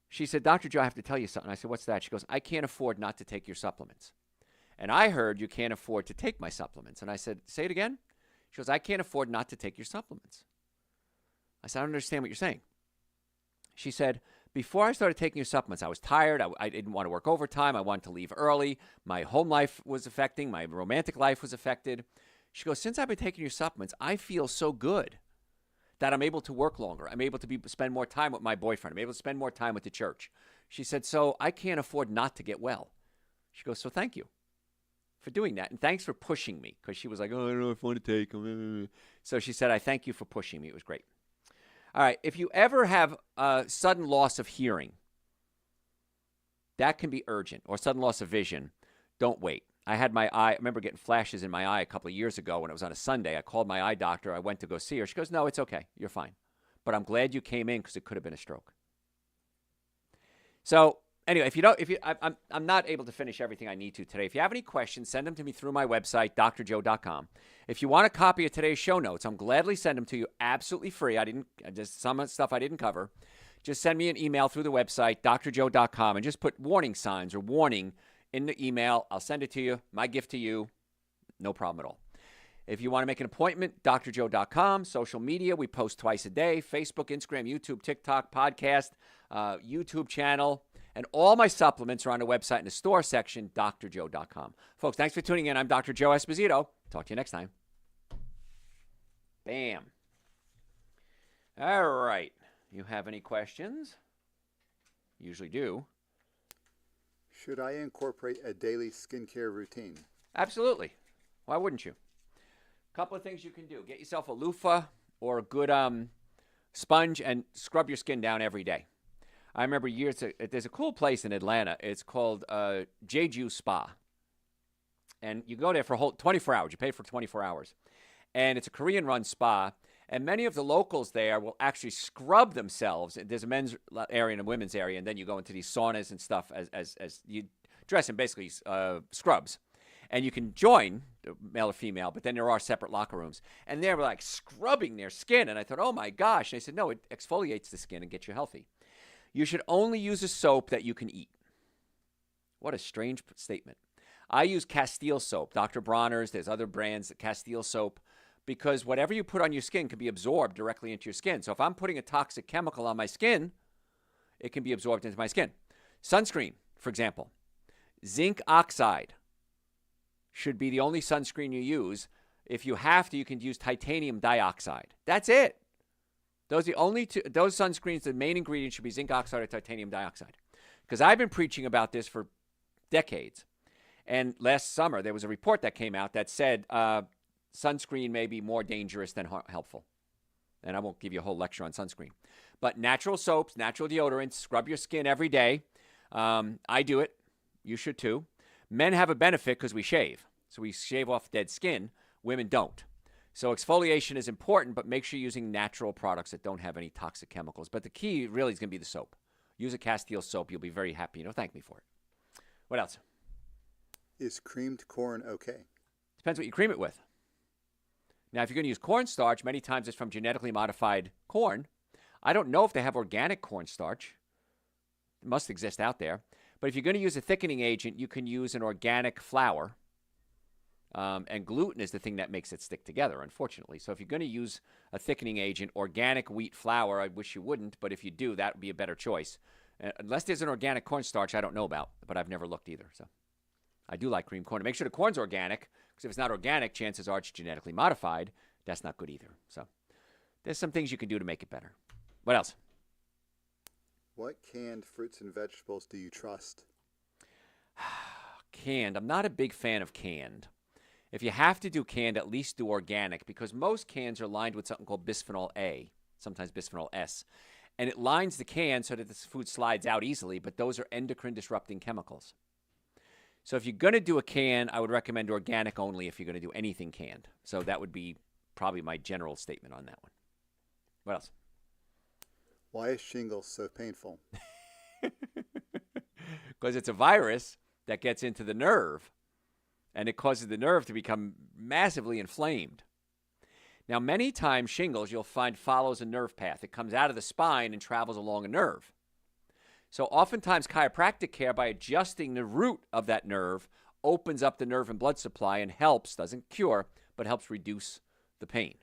She said, Dr. Joe, I have to tell you something. I said, what's that? She goes, I can't afford not to take your supplements. And I heard you can't afford to take my supplements. And I said, say it again? She goes, I can't afford not to take your supplements. I said, I don't understand what you're saying. She said, before I started taking your supplements, I was tired. I didn't want to work overtime. I wanted to leave early. My home life was affecting. My romantic life was affected. She goes, since I've been taking your supplements, I feel so good that I'm able to work longer. I'm able to spend more time with my boyfriend. I'm able to spend more time with the church. She said, so I can't afford not to get well. She goes, so thank you for doing that. And thanks for pushing me, because she was like, oh, I don't know if I want to take them. So she said, I thank you for pushing me. It was great. All right. If you ever have a sudden loss of hearing, that can be urgent, or sudden loss of vision. Don't wait. I had my eye, I remember getting flashes in my eye a couple of years ago when it was on a Sunday. I called my eye doctor. I went to go see her. She goes, no, it's okay. You're fine. But I'm glad you came in because it could have been a stroke. So anyway, I'm not able to finish everything I need to today. If you have any questions, send them to me through my website, drjoe.com. If you want a copy of today's show notes, I'm gladly send them to you absolutely free. Just some stuff I didn't cover. Just send me an email through the website, drjoe.com, and just put warning signs or warning in the email. I'll send it to you. My gift to you. No problem at all. If you want to make an appointment, drjoe.com. Social media, we post twice a day. Facebook, Instagram, YouTube, TikTok, podcast, YouTube channel. And all my supplements are on the website in the store section, drjoe.com. Folks, thanks for tuning in. I'm Dr. Joe Esposito. Talk to you next time. Bam. All right. You have any questions? Usually do. Should I incorporate a daily skincare routine? Absolutely. Why wouldn't you? A couple of things you can do. Get yourself a loofah or a good sponge and scrub your skin down every day. I remember years ago, there's a cool place in Atlanta. It's called Jeju Spa. And you go there for a whole 24 hours. You pay for 24 hours. And it's a Korean-run spa. And many of the locals there will actually scrub themselves. There's a men's area and a women's area. And then you go into these saunas and stuff as you dress in basically scrubs. And you can join, male or female, but then there are separate locker rooms. And they were like scrubbing their skin. And I thought, oh my gosh. And they said, no, it exfoliates the skin and gets you healthy. You should only use a soap that you can eat. What a strange statement. I use Castile soap, Dr. Bronner's. There's other brands, Castile soap, because whatever you put on your skin can be absorbed directly into your skin. So if I'm putting a toxic chemical on my skin, it can be absorbed into my skin. Sunscreen, for example. Zinc oxide should be the only sunscreen you use. If you have to, you can use titanium dioxide. That's it. Those are the only two. Those sunscreens, the main ingredient should be zinc oxide or titanium dioxide. Because I've been preaching about this for decades. And last summer, there was a report that came out that said sunscreen may be more dangerous than helpful. And I won't give you a whole lecture on sunscreen. But natural soaps, natural deodorants, scrub your skin every day. I do it. You should too. Men have a benefit because we shave. So we shave off dead skin. Women don't. So exfoliation is important, but make sure you're using natural products that don't have any toxic chemicals. But the key really is going to be the soap. Use a Castile soap. You'll be very happy. Thank me for it. What else? Is creamed corn okay? Depends what you cream it with. Now, if you're going to use cornstarch, many times it's from genetically modified corn. I don't know if they have organic cornstarch. It must exist out there. But if you're going to use a thickening agent, you can use an organic flour. And gluten is the thing that makes it stick together, unfortunately. So if you're going to use a thickening agent, organic wheat flour, I wish you wouldn't, but if you do, that would be a better choice. Unless there's an organic cornstarch I don't know about, but I've never looked either. So I do like cream corn. Make sure the corn's organic, because if it's not organic, chances are it's genetically modified. That's not good either. So there's some things you can do to make it better. What else? What canned fruits and vegetables do you trust? Canned. I'm not a big fan of canned. If you have to do canned, at least do organic, because most cans are lined with something called bisphenol A, sometimes bisphenol S. And it lines the can so that the food slides out easily, but those are endocrine-disrupting chemicals. So if you're going to do a can, I would recommend organic only if you're going to do anything canned. So that would be probably my general statement on that one. What else? Why is shingles so painful? Because it's a virus that gets into the nerve. And it causes the nerve to become massively inflamed. Now, many times shingles you'll find follows a nerve path. It comes out of the spine and travels along a nerve. So oftentimes chiropractic care, by adjusting the root of that nerve, opens up the nerve and blood supply and helps, doesn't cure, but helps reduce the pain.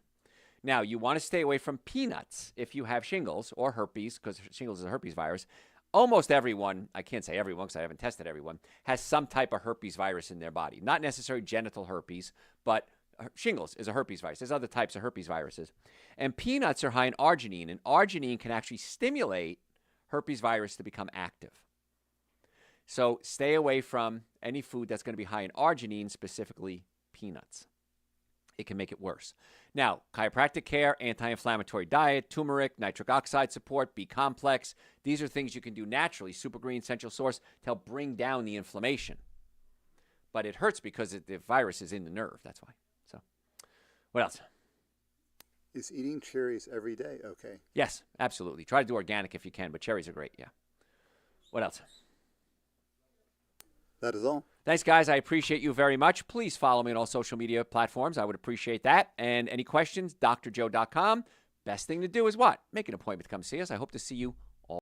Now, you want to stay away from peanuts if you have shingles or herpes, because shingles is a herpes virus. Almost everyone, I can't say everyone because I haven't tested everyone, has some type of herpes virus in their body. Not necessarily genital herpes, but shingles is a herpes virus. There's other types of herpes viruses. And peanuts are high in arginine, and arginine can actually stimulate herpes virus to become active. So stay away from any food that's going to be high in arginine, specifically peanuts. It can make it worse. Now, chiropractic care, anti-inflammatory diet, turmeric, nitric oxide support, B-complex. These are things you can do naturally. Super Green, Essential Source, to help bring down the inflammation. But it hurts because the virus is in the nerve. That's why. So, what else? Is eating cherries every day okay? Yes, absolutely. Try to do organic if you can, but cherries are great, yeah. What else? That is all. Thanks, guys. I appreciate you very much. Please follow me on all social media platforms. I would appreciate that. And any questions, drjoe.com. Best thing to do is what? Make an appointment to come see us. I hope to see you